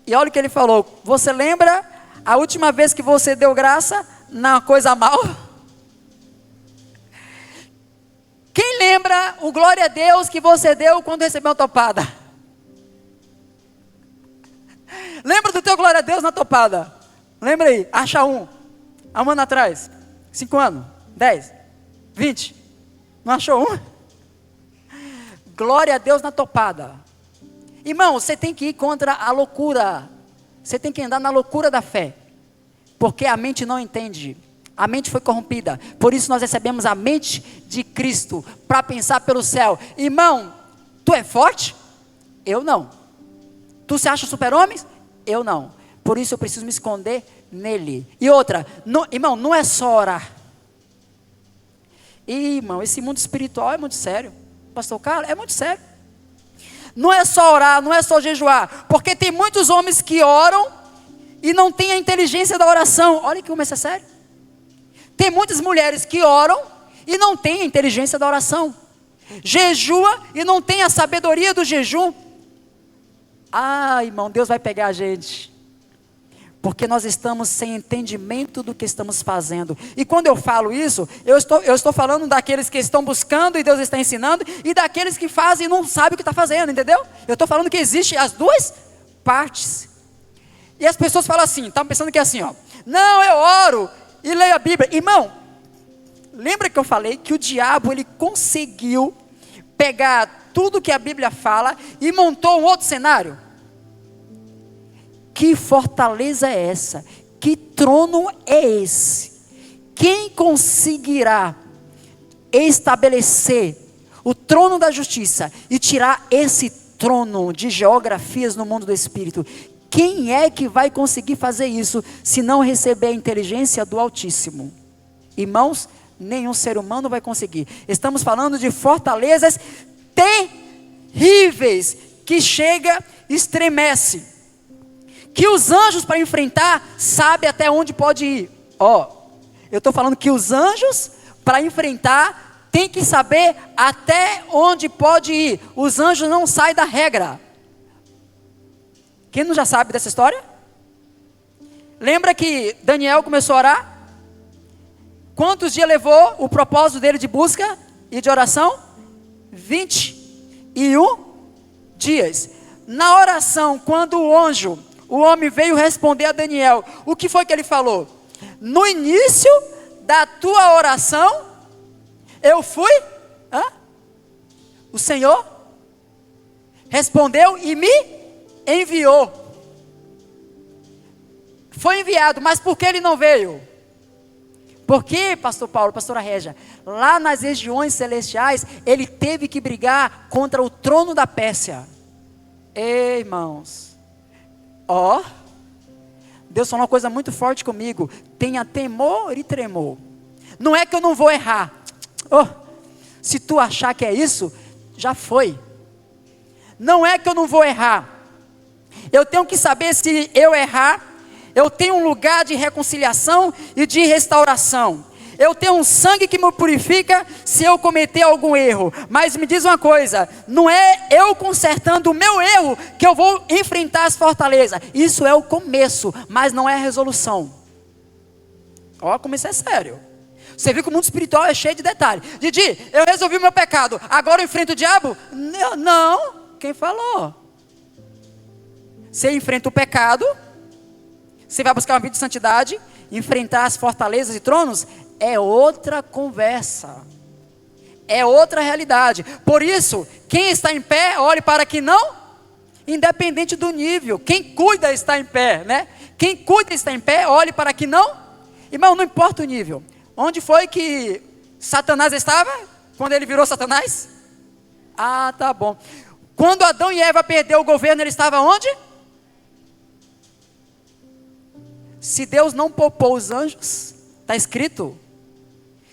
E olha o que ele falou, você lembra a última vez que você deu graça na coisa mal? Quem lembra o glória a Deus que você deu quando recebeu uma topada? Lembra do teu glória a Deus na topada? Lembra aí, acha um ano atrás, 5 anos, 10, 20, não achou um? Glória a Deus na topada. Irmão, você tem que ir contra a loucura, você tem que andar na loucura da fé, porque a mente não entende, a mente foi corrompida, por isso nós recebemos a mente de Cristo, para pensar pelo céu. Irmão, tu é forte? Eu não. Tu se acha super-homem? Eu não. Por isso eu preciso me esconder nele. E outra, irmão, não é só orar. Irmão, esse mundo espiritual é muito sério. Pastor Carlos, é muito sério. Não é só orar, não é só jejuar, porque tem muitos homens que oram e não têm a inteligência da oração. Olha que como isso é sério. Tem muitas mulheres que oram e não têm a inteligência da oração. Jejua e não tem a sabedoria do jejum. Ah, irmão, Deus vai pegar a gente, porque nós estamos sem entendimento do que estamos fazendo. E quando eu falo isso, eu estou falando daqueles que estão buscando e Deus está ensinando, e daqueles que fazem e não sabem o que está fazendo, entendeu? Eu estou falando que existem as duas partes. E as pessoas falam assim, estão pensando que é assim, ó, não, eu oro e leio a Bíblia. Irmão, lembra que eu falei que o diabo, ele conseguiu pegar tudo que a Bíblia fala e montou um outro cenário? Que fortaleza é essa? Que trono é esse? Quem conseguirá estabelecer o trono da justiça e tirar esse trono de geografias no mundo do Espírito? Quem é que vai conseguir fazer isso, se não receber a inteligência do Altíssimo? Irmãos, nenhum ser humano vai conseguir. Estamos falando de fortalezas terríveis, que chega, estremece, que os anjos para enfrentar, sabem até onde pode ir. Eu estou falando que os anjos para enfrentar, tem que saber até onde pode ir. Os anjos não saem da regra. Quem não já sabe dessa história? Lembra que Daniel começou a orar? Quantos dias levou o propósito dele de busca e de oração? 21 dias. Na oração, quando o homem veio responder a Daniel, o que foi que ele falou? No início da tua oração, eu fui, o Senhor respondeu e me enviou. Foi enviado, mas por que ele não veio? Porque, pastor Paulo, pastora Régia, lá nas regiões celestiais, ele teve que brigar contra o trono da Pérsia. Ei, irmãos, Deus falou uma coisa muito forte comigo: tenha temor e tremor. Não é que eu não vou errar. Se tu achar que é isso, já foi. Não é que eu não vou errar. Eu tenho que saber, se eu errar, eu tenho um lugar de reconciliação e de restauração. Eu tenho um sangue que me purifica se eu cometer algum erro. Mas me diz uma coisa, não é eu consertando o meu erro que eu vou enfrentar as fortalezas. Isso é o começo, mas não é a resolução. Como isso é sério. Você viu que o mundo espiritual é cheio de detalhes. Didi, eu resolvi o meu pecado, agora eu enfrento o diabo? Não, quem falou? Você enfrenta o pecado, você vai buscar uma vida de santidade, enfrentar as fortalezas e tronos, é outra conversa, é outra realidade. Por isso, quem está em pé, olhe para que não, independente do nível, quem cuida está em pé, né? Quem cuida está em pé, olhe para que não, irmão, não importa o nível. Onde foi que Satanás estava, quando ele virou Satanás? Tá bom. Quando Adão e Eva perderam o governo, ele estava onde? Se Deus não poupou os anjos, está escrito,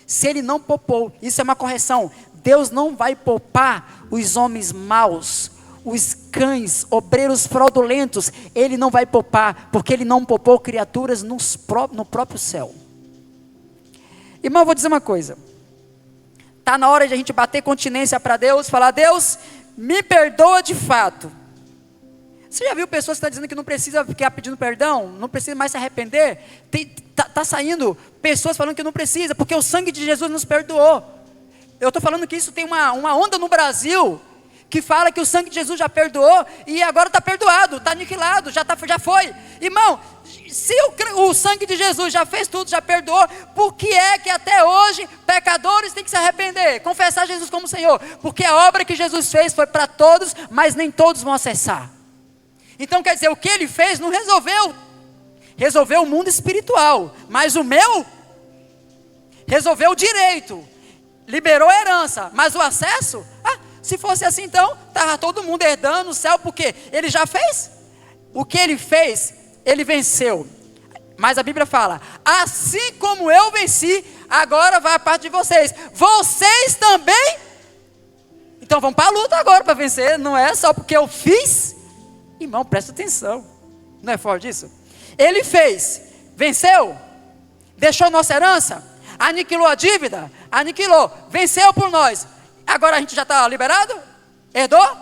se Ele não poupou, isso é uma correção, Deus não vai poupar os homens maus, os cães, obreiros fraudulentos, Ele não vai poupar, porque Ele não poupou criaturas no próprio céu. Irmão, eu vou dizer uma coisa, está na hora de a gente bater continência para Deus, falar: Deus, me perdoa de fato. Você já viu pessoas que estão dizendo que não precisa ficar pedindo perdão, não precisa mais se arrepender? Está saindo pessoas falando que não precisa, porque o sangue de Jesus nos perdoou. Eu estou falando que isso tem uma onda no Brasil, que fala que o sangue de Jesus já perdoou, e agora está perdoado, está aniquilado, já foi. Irmão, se o sangue de Jesus já fez tudo, já perdoou, por que é que até hoje pecadores têm que se arrepender, confessar Jesus como Senhor? Porque a obra que Jesus fez foi para todos, mas nem todos vão acessar. Então quer dizer, o que Ele fez não resolveu o mundo espiritual, mas o meu resolveu o direito, liberou a herança, mas o acesso, se fosse assim então, estava todo mundo herdando o céu, porque Ele já fez, o que Ele fez, Ele venceu. Mas a Bíblia fala: assim como eu venci, agora vai a parte de vocês também. Então vamos para a luta agora para vencer. Não é só porque eu fiz. Irmão, presta atenção. Não é forte isso? Ele fez, venceu, deixou nossa herança, aniquilou a dívida, aniquilou, venceu por nós. Agora a gente já está liberado? Herdou?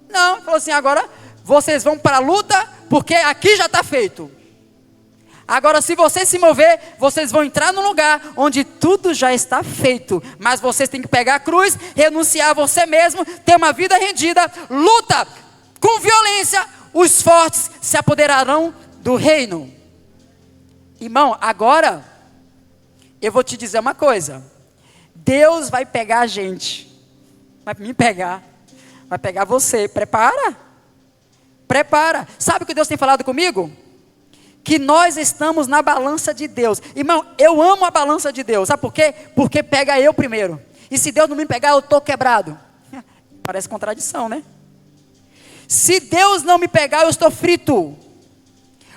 Não, falou assim, agora vocês vão para a luta, porque aqui já está feito. Agora se você se mover, vocês vão entrar num lugar onde tudo já está feito. Mas vocês têm que pegar a cruz, renunciar a você mesmo, ter uma vida rendida, luta com violência, os fortes se apoderarão do reino. Irmão, agora eu vou te dizer uma coisa. Deus vai pegar a gente, vai me pegar, vai pegar você. Prepara. Sabe o que Deus tem falado comigo? Que nós estamos na balança de Deus. Irmão, eu amo a balança de Deus. Sabe por quê? Porque pega eu primeiro. E se Deus não me pegar, eu estou quebrado. Parece contradição, né? Se Deus não me pegar, eu estou frito.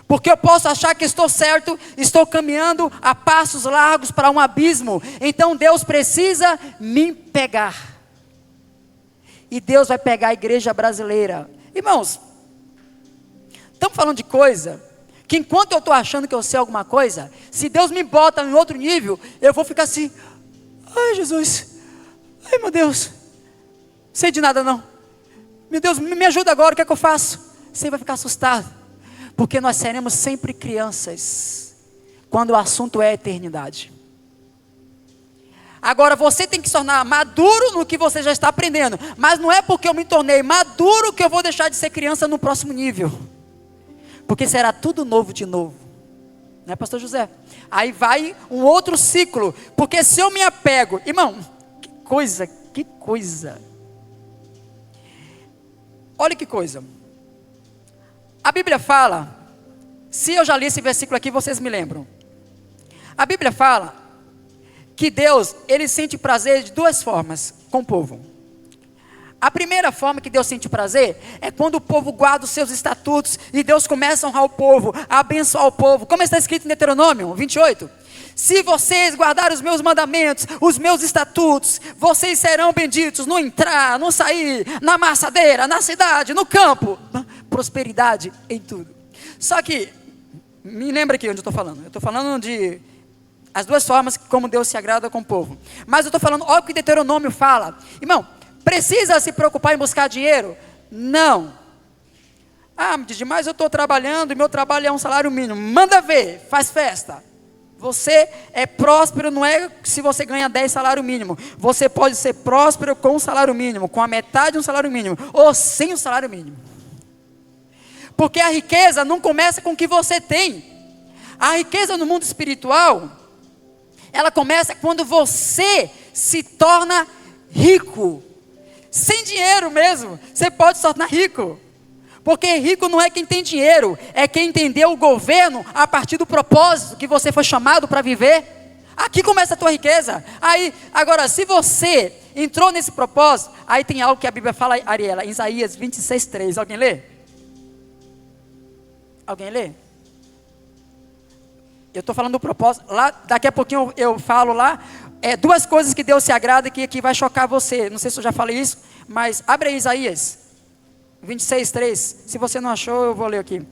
Porque eu posso achar que estou certo, estou caminhando a passos largos para um abismo. Então Deus precisa me pegar. E Deus vai pegar a igreja brasileira. Irmãos, estamos falando de coisa que enquanto eu estou achando que eu sei alguma coisa, se Deus me bota em outro nível, eu vou ficar assim, ai Jesus, ai meu Deus, sei de nada não. Meu Deus, me ajuda agora, o que é que eu faço? Você vai ficar assustado, porque nós seremos sempre crianças, quando o assunto é eternidade. Agora você tem que se tornar maduro no que você já está aprendendo, mas não é porque eu me tornei maduro que eu vou deixar de ser criança no próximo nível, porque será tudo novo de novo, né, pastor José? Aí vai um outro ciclo, porque se eu me apego, irmão, que coisa, olha que coisa, a Bíblia fala, se eu já li esse versículo aqui, vocês me lembram, a Bíblia fala, que Deus, Ele sente prazer de duas formas com o povo. A primeira forma que Deus sente prazer, é quando o povo guarda os seus estatutos, e Deus começa a honrar o povo, a abençoar o povo, como está escrito em Deuteronômio 28, se vocês guardarem os meus mandamentos, os meus estatutos, vocês serão benditos, no entrar, no sair, na maçadeira, na cidade, no campo, prosperidade em tudo. Só que, me lembra aqui onde eu estou falando de as duas formas como Deus se agrada com o povo. Mas eu estou falando, olha o que Deuteronômio fala. Irmão, precisa se preocupar em buscar dinheiro? Não. Ah, me diz, mas eu estou trabalhando e meu trabalho é um salário mínimo. Manda ver, faz festa. Você é próspero, não é se você ganha 10 salário mínimo. Você pode ser próspero com um salário mínimo, com a metade de um salário mínimo, ou sem o salário mínimo. Porque a riqueza não começa com o que você tem. A riqueza no mundo espiritual, ela começa quando você se torna rico. Sem dinheiro mesmo, você pode se tornar rico. Porque rico não é quem tem dinheiro, é quem entendeu o governo a partir do propósito que você foi chamado para viver. Aqui começa a tua riqueza. Aí, agora, se você entrou nesse propósito, aí tem algo que a Bíblia fala, Ariela, em Isaías 26:3. Alguém lê? Alguém lê? Eu estou falando do propósito, lá, daqui a pouquinho eu falo lá, duas coisas que Deus se agrada que aqui vai chocar você, não sei se eu já falei isso, mas abre aí Isaías 26:3, se você não achou eu vou ler aqui.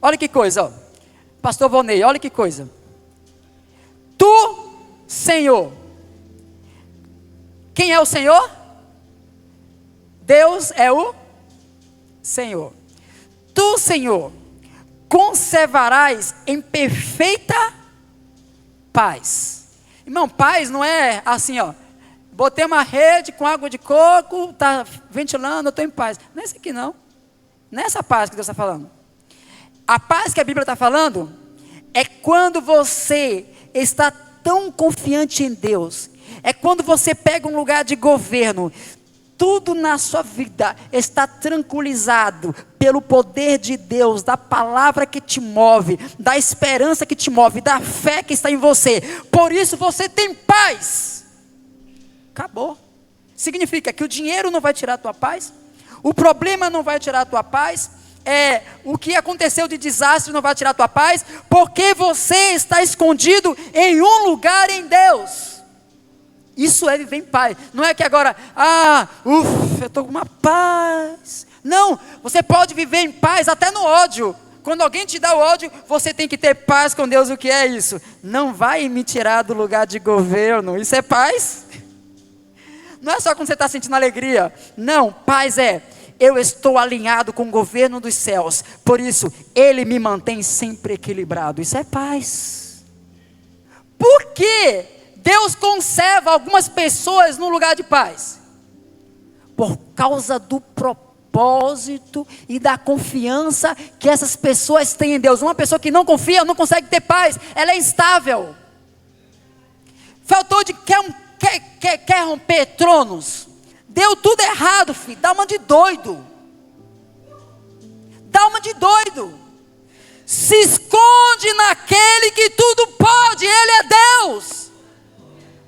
Olha que coisa, ó. Pastor Vonei, olha que coisa. Tu, Senhor, quem é o Senhor? Deus é o Senhor. Tu, Senhor, conservarás em perfeita paz. Irmão, paz não é assim, ó. Botei uma rede com água de coco, está ventilando, eu estou em paz. Não é isso aqui não. Não é essa paz que Deus está falando. A paz que a Bíblia está falando é quando você está tão confiante em Deus. É quando você pega um lugar de governo. Tudo na sua vida está tranquilizado pelo poder de Deus, da palavra que te move, da esperança que te move, da fé que está em você. Por isso você tem paz. Acabou. Significa que o dinheiro não vai tirar a tua paz, o problema não vai tirar a tua paz, o que aconteceu de desastre não vai tirar a tua paz, porque você está escondido em um lugar em Deus. Isso é viver em paz. Não é que agora, eu estou com uma paz. Não, você pode viver em paz até no ódio. Quando alguém te dá o ódio, você tem que ter paz com Deus. O que é isso? Não vai me tirar do lugar de governo. Isso é paz? Não é só quando você está sentindo alegria. Não, paz é: eu estou alinhado com o governo dos céus. Por isso, Ele me mantém sempre equilibrado. Isso é paz. Por que Deus conserva algumas pessoas no lugar de paz? Por causa do propósito e da confiança que essas pessoas têm em Deus. Uma pessoa que não confia não consegue ter paz. Ela é instável. Faltou de quer romper tronos. Deu tudo errado, filho. Dá uma de doido. Dá uma de doido. Se esconde naquele que tudo pode. Ele é Deus.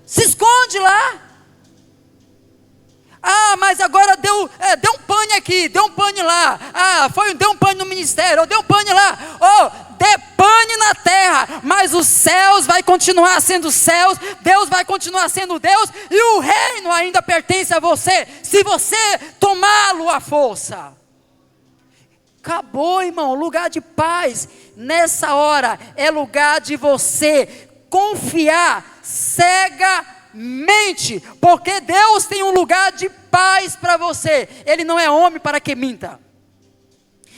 Se esconde lá. Mas agora deu um pane aqui, deu um pane lá. Deu um pane no ministério, ou deu um pane lá. Dê pane na terra, mas os céus vai continuar sendo céus, Deus vai continuar sendo Deus, e o reino ainda pertence a você, se você tomá-lo à força. Acabou, irmão. Lugar de paz nessa hora é lugar de você confiar cegamente, porque Deus tem um lugar de paz para você. Ele não é homem para que minta,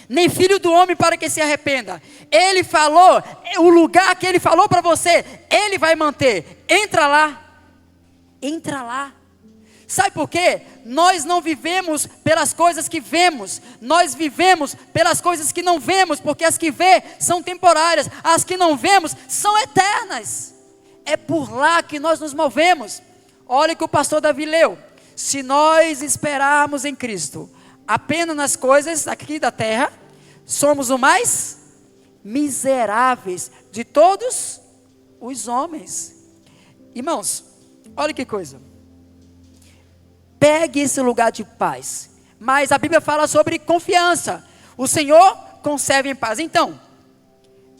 nem filho do homem para que se arrependa. Ele falou, o lugar que Ele falou para você, Ele vai manter. Entra lá. Entra lá. Sabe por quê? Nós não vivemos pelas coisas que vemos, nós vivemos pelas coisas que não vemos, porque as que vê são temporárias, as que não vemos são eternas. É por lá que nós nos movemos. Olha o que o pastor Davi leu: se nós esperarmos em Cristo apenas nas coisas aqui da terra, somos os mais miseráveis de todos os homens. Irmãos, olha que coisa. Pegue esse lugar de paz. Mas a Bíblia fala sobre confiança. O Senhor conserva em paz. Então,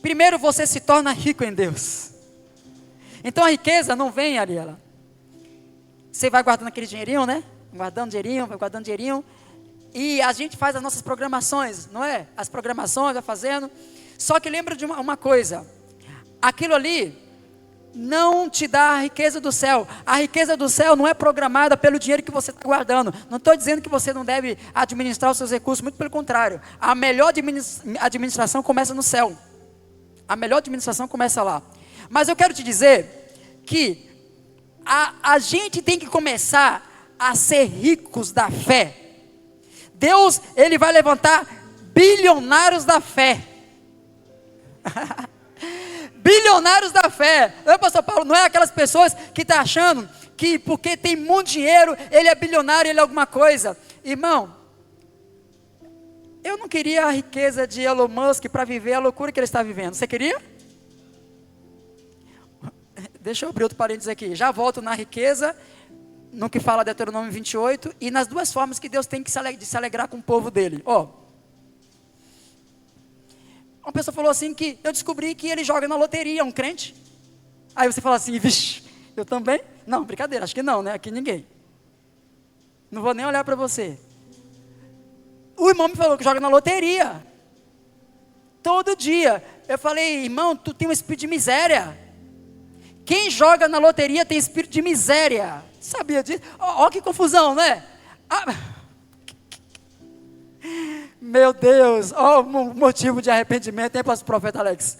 primeiro você se torna rico em Deus. Então a riqueza não vem, Ariela. Você vai guardando aquele dinheirinho, né? Guardando dinheirinho, vai guardando dinheirinho. E a gente faz as nossas programações, não é? As programações, vai fazendo. Só que lembra de uma coisa. Aquilo ali não te dá a riqueza do céu. A riqueza do céu não é programada pelo dinheiro que você está guardando. Não estou dizendo que você não deve administrar os seus recursos, muito pelo contrário. A melhor administração começa no céu. A melhor administração começa lá. Mas eu quero te dizer que a gente tem que começar a ser ricos da fé. Deus, Ele vai levantar bilionários da fé. Bilionários da fé. Não, pastor Paulo, não é aquelas pessoas que estão achando que porque tem muito dinheiro, ele é bilionário, ele é alguma coisa. Irmão, eu não queria a riqueza de Elon Musk para viver a loucura que ele está vivendo. Você queria? Deixa eu abrir outro parênteses aqui. Já volto na riqueza, no que fala Deuteronômio 28, e nas duas formas que Deus tem que se alegrar com o povo dele. Uma pessoa falou assim que eu descobri que ele joga na loteria, um crente. Aí você fala assim, vixe, eu também? Não, brincadeira, acho que não, né? Aqui ninguém. Não vou nem olhar para você. O irmão me falou que joga na loteria. Todo dia. Eu falei, irmão, tu tem um espírito de miséria. Quem joga na loteria tem espírito de miséria. Sabia disso? Ó que confusão, né? Meu Deus, ó o motivo de arrependimento, hein, pastor profeta Alex?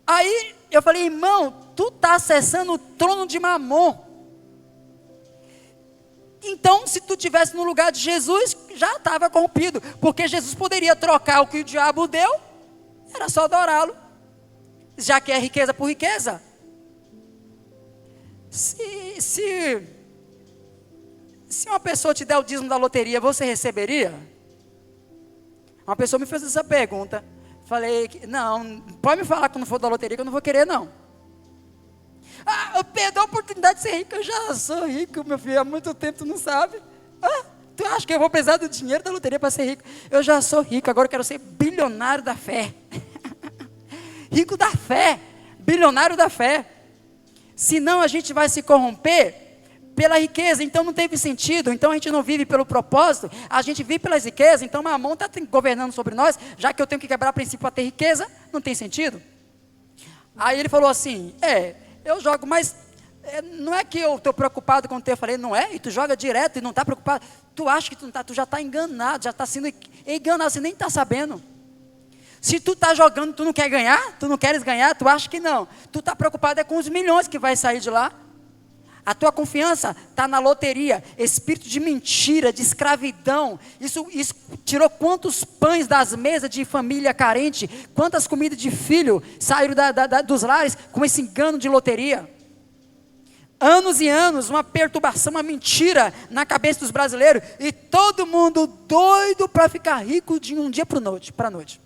Aí eu falei, irmão, tu está acessando o trono de Mamon. Então, se tu estivesse no lugar de Jesus, já estava corrompido, porque Jesus poderia trocar o que o diabo deu, era só adorá-lo, já que é riqueza por riqueza. Se uma pessoa te der o dízimo da loteria, você receberia? Uma pessoa me fez essa pergunta. Falei, não, pode me falar quando for da loteria que eu não vou querer não. Eu perdi a oportunidade de ser rico. Eu já sou rico, meu filho, há muito tempo, tu não sabe. Tu acha que eu vou precisar do dinheiro da loteria para ser rico? Eu já sou rico, agora eu quero ser bilionário da fé. Rico da fé, bilionário da fé. Senão a gente vai se corromper pela riqueza, então não teve sentido. Então a gente não vive pelo propósito, a gente vive pelas riquezas. Então Mamon está governando sobre nós, já que eu tenho que quebrar princípio para ter riqueza, não tem sentido. Aí ele falou assim, eu jogo, mas não é que eu estou preocupado com o teu. Eu falei, não é? E tu joga direto e não está preocupado? Tu acha que tu não está, tu já está enganado, já está sendo enganado, você nem está sabendo. Se tu está jogando, tu não quer ganhar, tu não queres ganhar, tu acha que não. Tu está preocupado com os milhões que vai sair de lá. A tua confiança está na loteria, espírito de mentira, de escravidão. Isso tirou quantos pães das mesas de família carente, quantas comidas de filho saíram dos lares com esse engano de loteria. Anos e anos, uma perturbação, uma mentira na cabeça dos brasileiros, e todo mundo doido para ficar rico de um dia para a noite.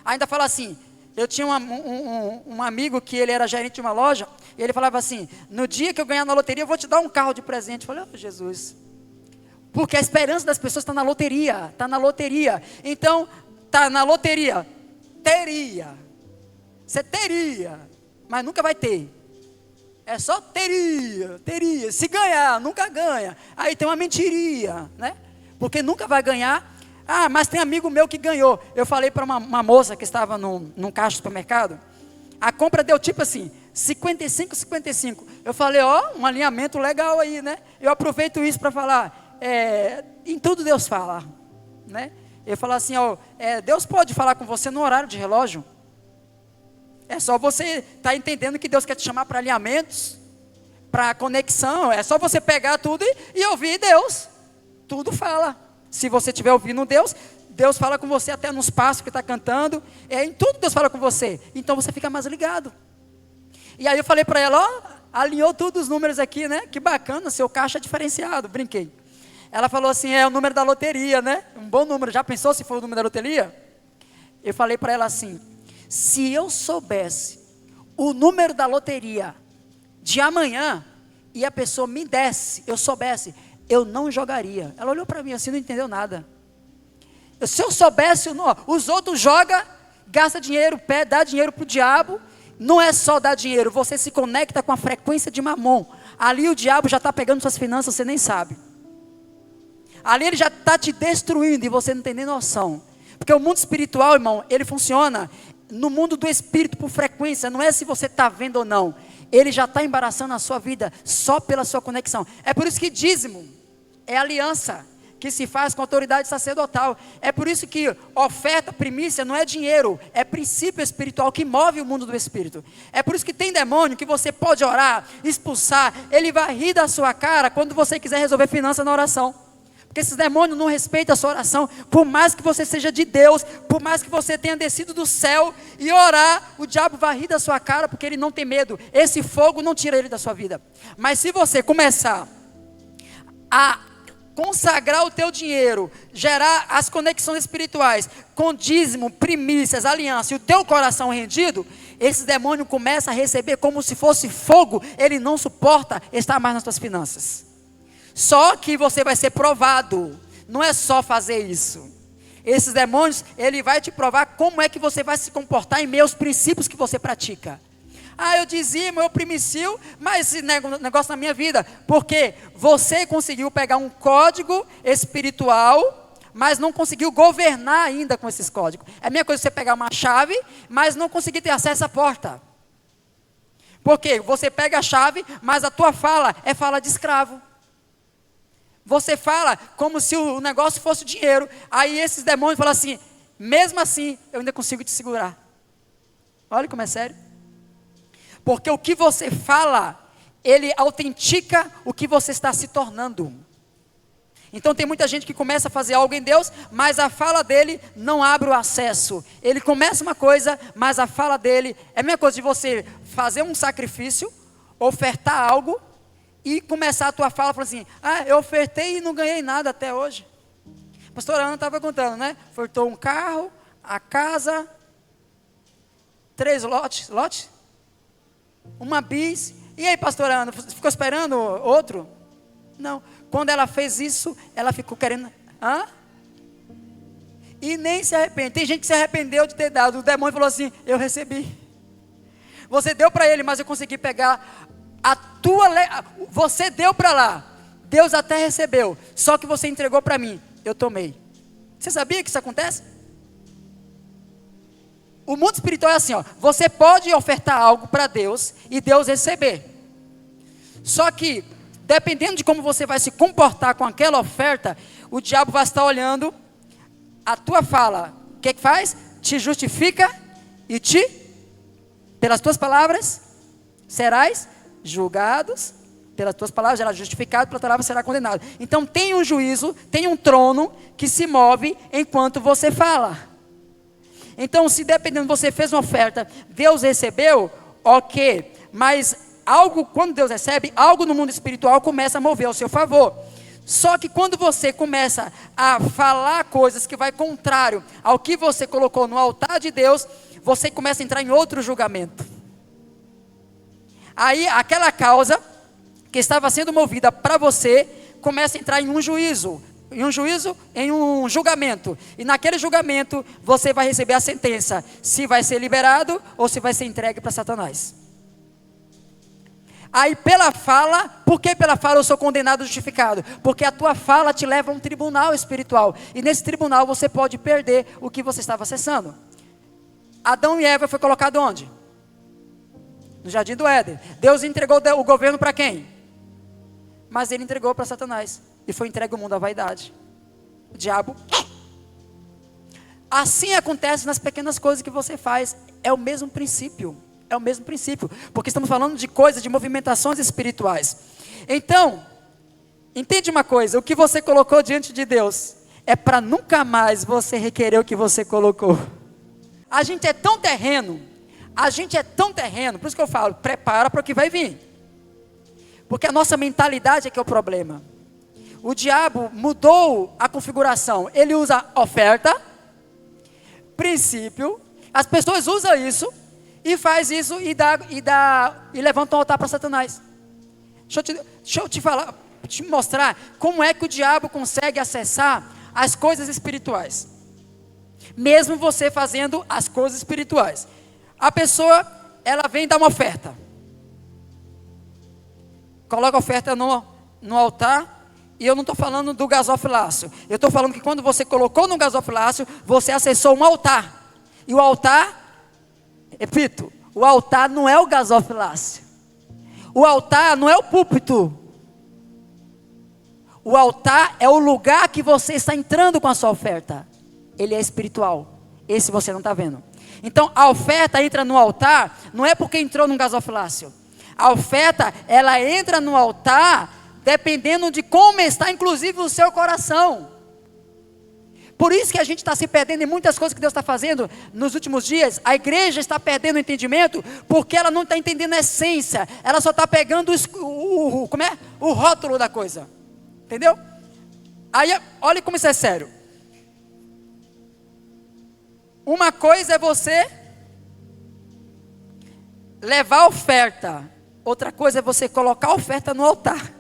Ainda fala assim, eu tinha um amigo que ele era gerente de uma loja, e ele falava assim, no dia que eu ganhar na loteria, eu vou te dar um carro de presente. Eu falei, oh, Jesus, porque a esperança das pessoas está na loteria, então, está na loteria, você teria, mas nunca vai ter, é só teria, se ganhar, nunca ganha, aí tem uma mentiria, né, porque nunca vai ganhar. Ah, mas tem amigo meu que ganhou. Eu falei para uma moça que estava num caixa de supermercado, a compra deu tipo assim, 55. Eu falei, um alinhamento legal aí, né? Eu aproveito isso para falar, em tudo Deus fala, né? Eu falo assim, Deus pode falar com você no horário de relógio. É só você estar entendendo que Deus quer te chamar para alinhamentos, para conexão. É só você pegar tudo e ouvir Deus. Tudo fala. Se você estiver ouvindo Deus, Deus fala com você até nos passos que está cantando. Em tudo Deus fala com você. Então você fica mais ligado. E aí eu falei para ela, alinhou todos os números aqui, né? Que bacana, seu caixa é diferenciado, brinquei. Ela falou assim, é o número da loteria, né? Um bom número, já pensou se for o número da loteria? Eu falei para ela assim, se eu soubesse o número da loteria de amanhã, e a pessoa me desse, eu soubesse, eu não jogaria. Ela olhou para mim assim, não entendeu nada. Se eu soubesse, os outros jogam, gasta dinheiro, dá dinheiro para o diabo. Não é só dar dinheiro, você se conecta com a frequência de Mamon. Ali o diabo já está pegando suas finanças, você nem sabe. Ali ele já está te destruindo e você não tem nem noção. Porque o mundo espiritual, irmão, ele funciona no mundo do espírito por frequência. Não é se você está vendo ou não. Ele já está embaraçando a sua vida só pela sua conexão. É por isso que dízimo é aliança que se faz com a autoridade sacerdotal. É por isso que oferta, primícia não é dinheiro, é princípio espiritual que move o mundo do espírito. É por isso que tem demônio que você pode orar, expulsar, ele vai rir da sua cara quando você quiser resolver finanças na oração. Porque esses demônios não respeitam a sua oração, por mais que você seja de Deus, por mais que você tenha descido do céu e orar, o diabo vai rir da sua cara porque ele não tem medo. Esse fogo não tira ele da sua vida. Mas se você começar a consagrar o teu dinheiro, gerar as conexões espirituais com dízimo, primícias, aliança e o teu coração rendido, esse demônio começa a receber como se fosse fogo, ele não suporta estar mais nas tuas finanças. Só que você vai ser provado, não é só fazer isso. Esses demônios, ele vai te provar como é que você vai se comportar em meio aos princípios que você pratica. Ah, eu dizimo, eu primicio, mas esse negócio na minha vida, porque você conseguiu pegar um código espiritual, mas não conseguiu governar ainda com esses códigos. É a mesma coisa você pegar uma chave, mas não conseguir ter acesso à porta. Porque você pega a chave, mas a tua fala é fala de escravo. Você fala como se o negócio fosse dinheiro. Aí esses demônios falam assim, mesmo assim, eu ainda consigo te segurar. Olha como é sério. Porque o que você fala, ele autentica o que você está se tornando. Então tem muita gente que começa a fazer algo em Deus, mas a fala dele não abre o acesso. Ele começa uma coisa, mas a fala dele é a mesma coisa de você fazer um sacrifício, ofertar algo e começar a tua fala falando assim, eu ofertei e não ganhei nada até hoje. A pastora Ana estava contando, né? Ofertou um carro, a casa, 3 lotes, uma bis. E aí, pastora Ana, ficou esperando outro? Não. Quando ela fez isso, ela ficou querendo, e nem se arrepende. Tem gente que se arrependeu de ter dado. O demônio falou assim, eu recebi. Você deu para ele, mas eu consegui pegar a tua... Você deu para lá. Deus até recebeu. Só que você entregou para mim. Eu tomei. Você sabia que isso acontece? O mundo espiritual é assim, ó. Você pode ofertar algo para Deus e Deus receber. Só que, dependendo de como você vai se comportar com aquela oferta, o diabo vai estar olhando a tua fala. O que faz? Te justifica e pelas tuas palavras, serás julgados. Pelas tuas palavras será justificado, pelas tuas palavras será condenado. Então tem um juízo, tem um trono que se move enquanto você fala. Então, se dependendo, você fez uma oferta, Deus recebeu, ok. Mas algo, quando Deus recebe, algo no mundo espiritual começa a mover ao seu favor. Só que quando você começa a falar coisas que vai contrário ao que você colocou no altar de Deus, você começa a entrar em outro julgamento. Aí aquela causa que estava sendo movida para você, começa a entrar em um juízo, em um julgamento, e naquele julgamento, você vai receber a sentença, se vai ser liberado, ou se vai ser entregue para Satanás. Aí pela fala, por que pela fala eu sou condenado, justificado? Porque a tua fala te leva a um tribunal espiritual, e nesse tribunal você pode perder o que você estava acessando. Adão e Eva foi colocado onde? No jardim do Éden. Deus entregou o governo para quem? Mas ele entregou para Satanás. E foi entregue o mundo à vaidade. O diabo. Assim acontece nas pequenas coisas que você faz. É o mesmo princípio. É o mesmo princípio. Porque estamos falando de coisas, de movimentações espirituais. Então, entende uma coisa. O que você colocou diante de Deus é para nunca mais você requerer o que você colocou. A gente é tão terreno. Por isso que eu falo, prepara para o que vai vir. Porque a nossa mentalidade é que é o problema. O diabo mudou a configuração. Ele usa oferta, princípio. As pessoas usam isso e faz isso e levantam um altar para Satanás. Deixa eu te mostrar como é que o diabo consegue acessar as coisas espirituais. Mesmo você fazendo as coisas espirituais. A pessoa, ela vem dar uma oferta. Coloca a oferta no altar, e eu não estou falando do gasofilácio. Eu estou falando que quando você colocou no gasofilácio, você acessou um altar. E o altar, repito, o altar não é o gasofilácio. O altar não é o púlpito. O altar é o lugar que você está entrando com a sua oferta. Ele é espiritual. Esse você não está vendo. Então a oferta entra no altar, não é porque entrou num gasofilácio. A oferta, ela entra no altar, dependendo de como está, inclusive, o seu coração. Por isso que a gente está se perdendo em muitas coisas que Deus está fazendo nos últimos dias. A igreja está perdendo o entendimento, porque ela não está entendendo a essência. Ela só está pegando o rótulo da coisa. Entendeu? Aí, olha como isso é sério. Uma coisa é você levar a oferta. Outra coisa é você colocar a oferta no altar.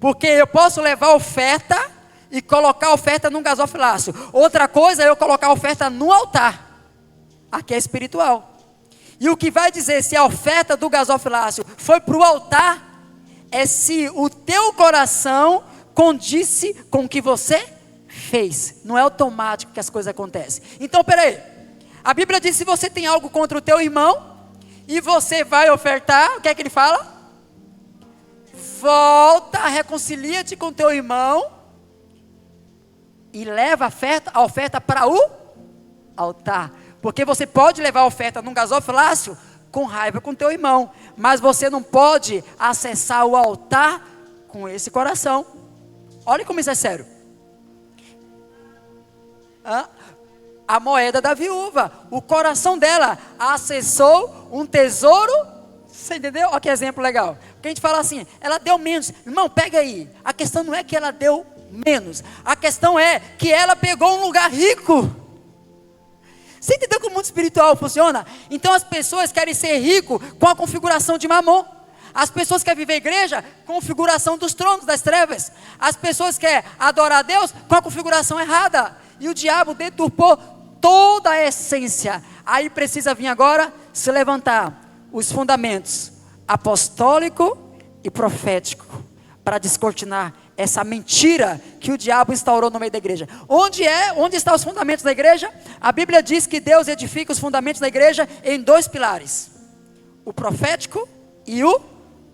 Porque eu posso levar a oferta e colocar a oferta num gasofilácio. Outra coisa é eu colocar a oferta no altar. Aqui é espiritual. E o que vai dizer se a oferta do gasofilácio foi para o altar, é se o teu coração condisse com o que você fez. Não é automático que as coisas acontecem. Então, peraí. A Bíblia diz, se você tem algo contra o teu irmão, e você vai ofertar, o que é que ele fala? Volta, reconcilia-te com teu irmão, e leva a oferta para o altar. Porque você pode levar a oferta num gasofilácio com raiva com teu irmão, mas você não pode acessar o altar com esse coração. Olha como isso é sério. A moeda da viúva, o coração dela acessou um tesouro. Você entendeu? Olha que exemplo legal. Porque a gente fala assim, ela deu menos. Irmão, pega aí. A questão não é que ela deu menos. A questão é que ela pegou um lugar rico. Você entendeu como o mundo espiritual funciona? Então as pessoas querem ser ricos com a configuração de Mamon. As pessoas querem viver igreja com a configuração dos tronos das trevas. As pessoas querem adorar a Deus com a configuração errada. E o diabo deturpou toda a essência. Aí precisa vir agora se levantar os fundamentos apostólico e profético para descortinar essa mentira que o diabo instaurou no meio da igreja. Onde estão os fundamentos da igreja? A Bíblia diz que Deus edifica os fundamentos da igreja em 2 pilares: o profético e o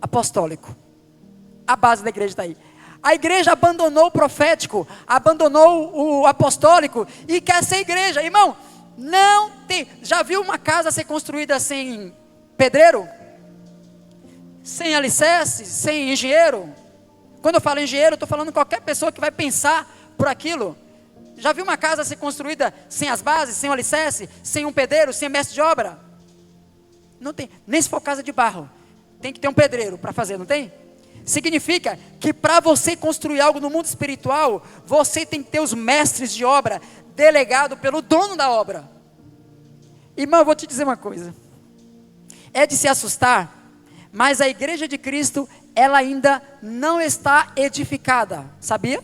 apostólico. A base da igreja está aí. A igreja abandonou o profético, abandonou o apostólico e quer ser igreja. Irmão, não tem. Já viu uma casa ser construída sem pedreiro? Sem alicerce? Sem engenheiro? Quando eu falo engenheiro, eu estou falando qualquer pessoa que vai pensar por aquilo. Já viu uma casa ser construída sem as bases, sem o alicerce, sem um pedreiro, sem mestre de obra? Não tem. Nem se for casa de barro. Tem que ter um pedreiro para fazer, não tem? Significa que para você construir algo no mundo espiritual, você tem que ter os mestres de obra delegado pelo dono da obra. Irmão, eu vou te dizer uma coisa. É de se assustar, mas a igreja de Cristo, ela ainda não está edificada, sabia?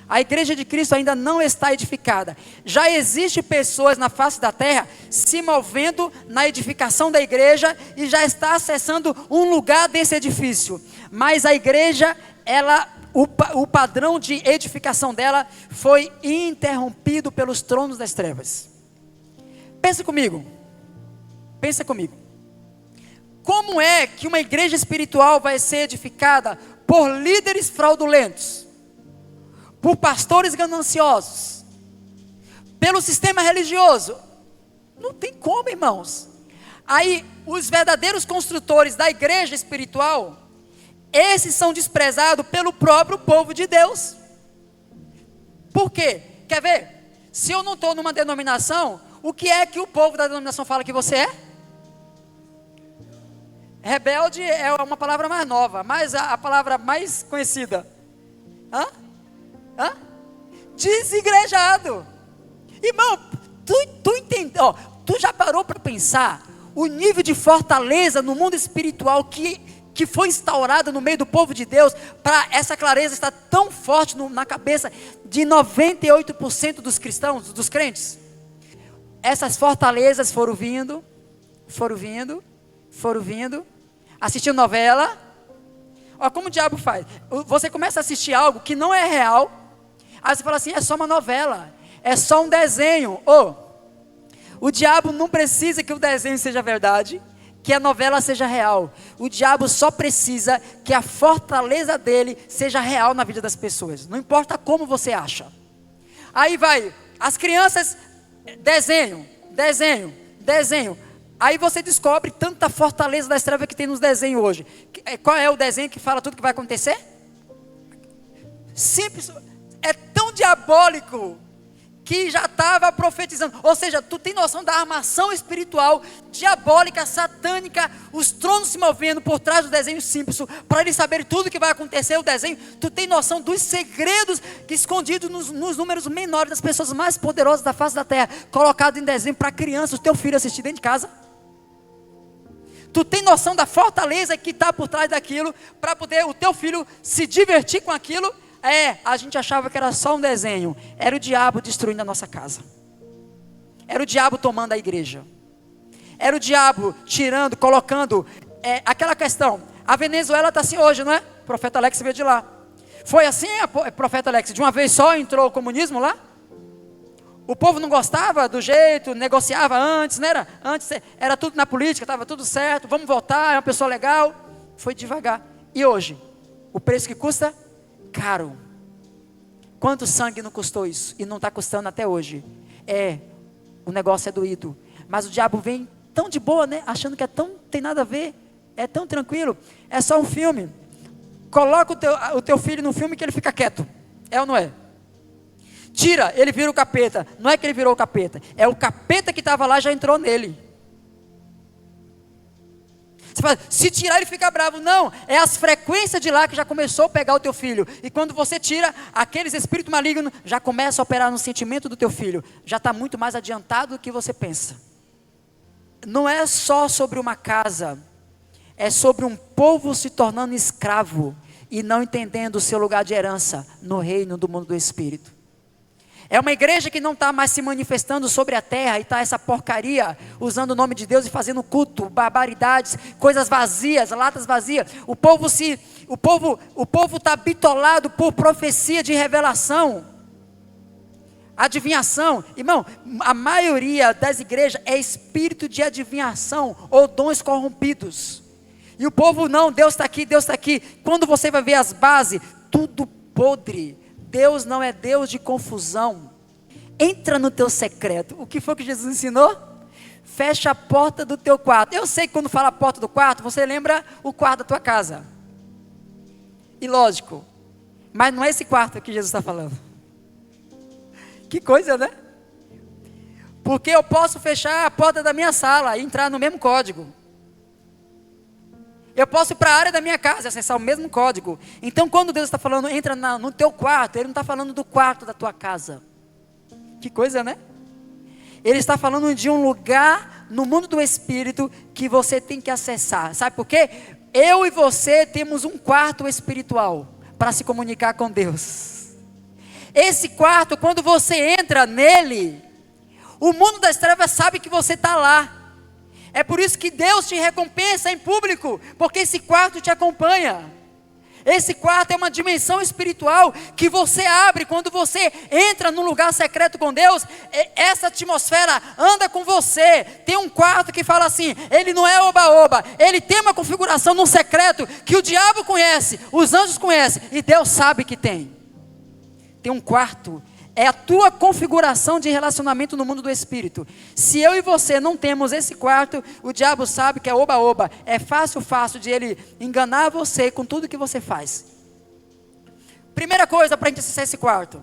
A igreja de Cristo ainda não está edificada. Já existem pessoas na face da terra se movendo na edificação da igreja e já está acessando um lugar desse edifício. Mas a igreja, o padrão de edificação dela foi interrompido pelos tronos das trevas. Pensa comigo. Como é que uma igreja espiritual vai ser edificada por líderes fraudulentos, por pastores gananciosos, pelo sistema religioso? Não tem como, irmãos. Aí, os verdadeiros construtores da igreja espiritual, esses são desprezados pelo próprio povo de Deus. Por quê? Quer ver? Se eu não estou numa denominação, o que é que o povo da denominação fala que você é? Rebelde é uma palavra mais nova, mas a palavra mais conhecida. Desigrejado. Irmão, tu entende? Tu já parou para pensar o nível de fortaleza no mundo espiritual que foi instaurado no meio do povo de Deus, para essa clareza estar tão forte na cabeça de 98% dos cristãos, dos crentes? Essas fortalezas foram vindo, assistindo novela. Olha como o diabo faz. Você começa a assistir algo que não é real, aí você fala assim: é só uma novela, é só um desenho. O diabo não precisa que o desenho seja verdade, que a novela seja real. O diabo só precisa que a fortaleza dele seja real na vida das pessoas. Não importa como você acha. Aí vai, as crianças, desenho. Aí você descobre tanta fortaleza das trevas que tem nos desenhos hoje. Qual é o desenho que fala tudo que vai acontecer? Simples. É tão diabólico que já estava profetizando. Ou seja, tu tem noção da armação espiritual diabólica, satânica, os tronos se movendo por trás do desenho simples, para eles saberem tudo que vai acontecer. O desenho, tu tem noção dos segredos escondidos nos números menores das pessoas mais poderosas da face da terra, colocado em desenho para crianças, o teu filho assistir dentro de casa. Tu tem noção da fortaleza que está por trás daquilo, para poder o teu filho se divertir com aquilo? A gente achava que era só um desenho. Era o diabo destruindo a nossa casa. Era o diabo tomando a igreja. Era o diabo tirando, colocando. Aquela questão, a Venezuela está assim hoje, não é? O profeta Alex veio de lá. Foi assim, profeta Alex? De uma vez só entrou o comunismo lá? O povo não gostava do jeito, negociava antes, não era? Antes era tudo na política, estava tudo certo, vamos votar, é uma pessoa legal. Foi devagar. E hoje, o preço que custa? Caro. Quanto sangue não custou isso? E não está custando até hoje. O negócio é doído. Mas o diabo vem tão de boa, né? Achando que tem nada a ver. É tão tranquilo. É só um filme. Coloca o teu filho num filme que ele fica quieto. É ou não é? Tira, ele vira o capeta. Não é que ele virou o capeta, é o capeta que estava lá já entrou nele. Você fala, se tirar ele fica bravo. Não, é as frequências de lá que já começou a pegar o teu filho. E quando você tira, aqueles espíritos malignos já começam a operar no sentimento do teu filho. Já está muito mais adiantado do que você pensa. Não é só sobre uma casa, é sobre um povo se tornando escravo e não entendendo o seu lugar de herança no reino do mundo do espírito. É uma igreja que não está mais se manifestando sobre a terra e está essa porcaria, usando o nome de Deus e fazendo culto, barbaridades, coisas vazias, latas vazias. O povo está bitolado por profecia de revelação, adivinhação. Irmão, a maioria das igrejas é espírito de adivinhação ou dons corrompidos. E o povo não, Deus está aqui, Deus está aqui. Quando você vai ver as bases, tudo podre. Deus não é Deus de confusão. Entra no teu secreto. O que foi que Jesus ensinou? Fecha a porta do teu quarto. Eu sei que quando fala a porta do quarto, você lembra o quarto da tua casa. E lógico, mas não é esse quarto que Jesus está falando. Que coisa, né? Porque eu posso fechar a porta da minha sala e entrar no mesmo código. Eu posso ir para a área da minha casa e acessar o mesmo código. Então quando Deus está falando, entra no teu quarto, Ele não está falando do quarto da tua casa. Que coisa, né? Ele está falando de um lugar no mundo do Espírito que você tem que acessar. Sabe por quê? Eu e você temos um quarto espiritual para se comunicar com Deus. Esse quarto, quando você entra nele, o mundo das trevas sabe que você está lá. É por isso que Deus te recompensa em público, porque esse quarto te acompanha. Esse quarto é uma dimensão espiritual que você abre quando você entra num lugar secreto com Deus. Essa atmosfera anda com você. Tem um quarto que fala assim, ele não é oba-oba, ele tem uma configuração num secreto que o diabo conhece, os anjos conhecem e Deus sabe que tem. Tem um quarto, é a tua configuração de relacionamento no mundo do Espírito. Se eu e você não temos esse quarto, o diabo sabe que é oba-oba. É fácil de ele enganar você com tudo que você faz. Primeira coisa para a gente acessar esse quarto.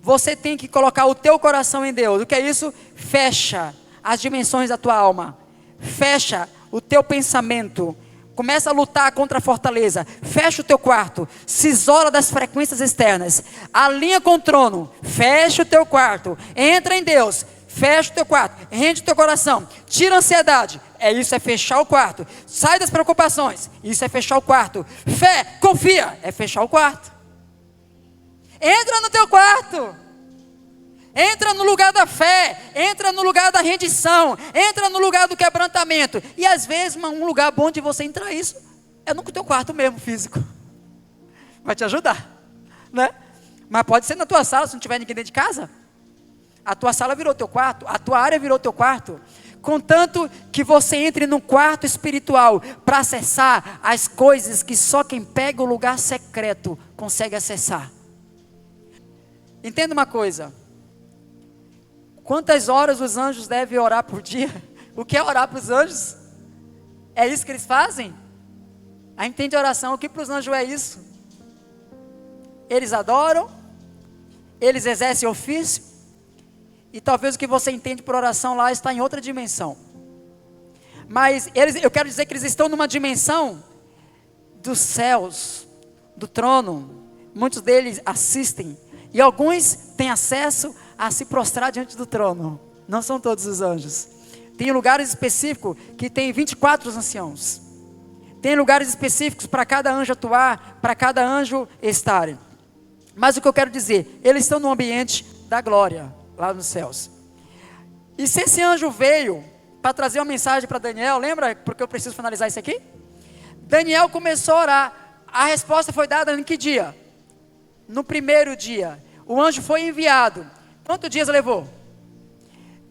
Você tem que colocar o teu coração em Deus. O que é isso? Fecha as dimensões da tua alma. Fecha o teu pensamento. Começa a lutar contra a fortaleza. Fecha o teu quarto. Se isola das frequências externas. Alinha com o trono. Fecha o teu quarto. Entra em Deus. Fecha o teu quarto. Rende o teu coração. Tira a ansiedade. Isso é fechar o quarto. Sai das preocupações. Isso é fechar o quarto. Fé, confia. É fechar o quarto. Entra no teu quarto. Entra no lugar da fé, entra no lugar da rendição, entra no lugar do quebrantamento. E às vezes um lugar bom de você entrar isso é no teu quarto mesmo, físico. Vai te ajudar, né? Mas pode ser na tua sala, se não tiver ninguém dentro de casa. A tua sala virou teu quarto, a tua área virou teu quarto. Contanto que você entre no quarto espiritual para acessar as coisas que só quem pega o lugar secreto consegue acessar. Entenda uma coisa. Quantas horas os anjos devem orar por dia? O que é orar para os anjos? É isso que eles fazem? A gente entende oração, o que para os anjos é isso? Eles adoram, eles exercem ofício, e talvez o que você entende por oração lá está em outra dimensão. Mas eu quero dizer que eles estão numa dimensão dos céus, do trono. Muitos deles assistem, e alguns têm acesso a se prostrar diante do trono. Não são todos os anjos. Tem lugares específicos que tem 24 anciãos. Tem lugares específicos para cada anjo atuar, para cada anjo estar. Mas o que eu quero dizer, eles estão no ambiente da glória, lá nos céus. E se esse anjo veio para trazer uma mensagem para Daniel, lembra? Porque eu preciso finalizar isso aqui. Daniel começou a orar. A resposta foi dada em que dia? No primeiro dia. O anjo foi enviado. Quantos dias levou?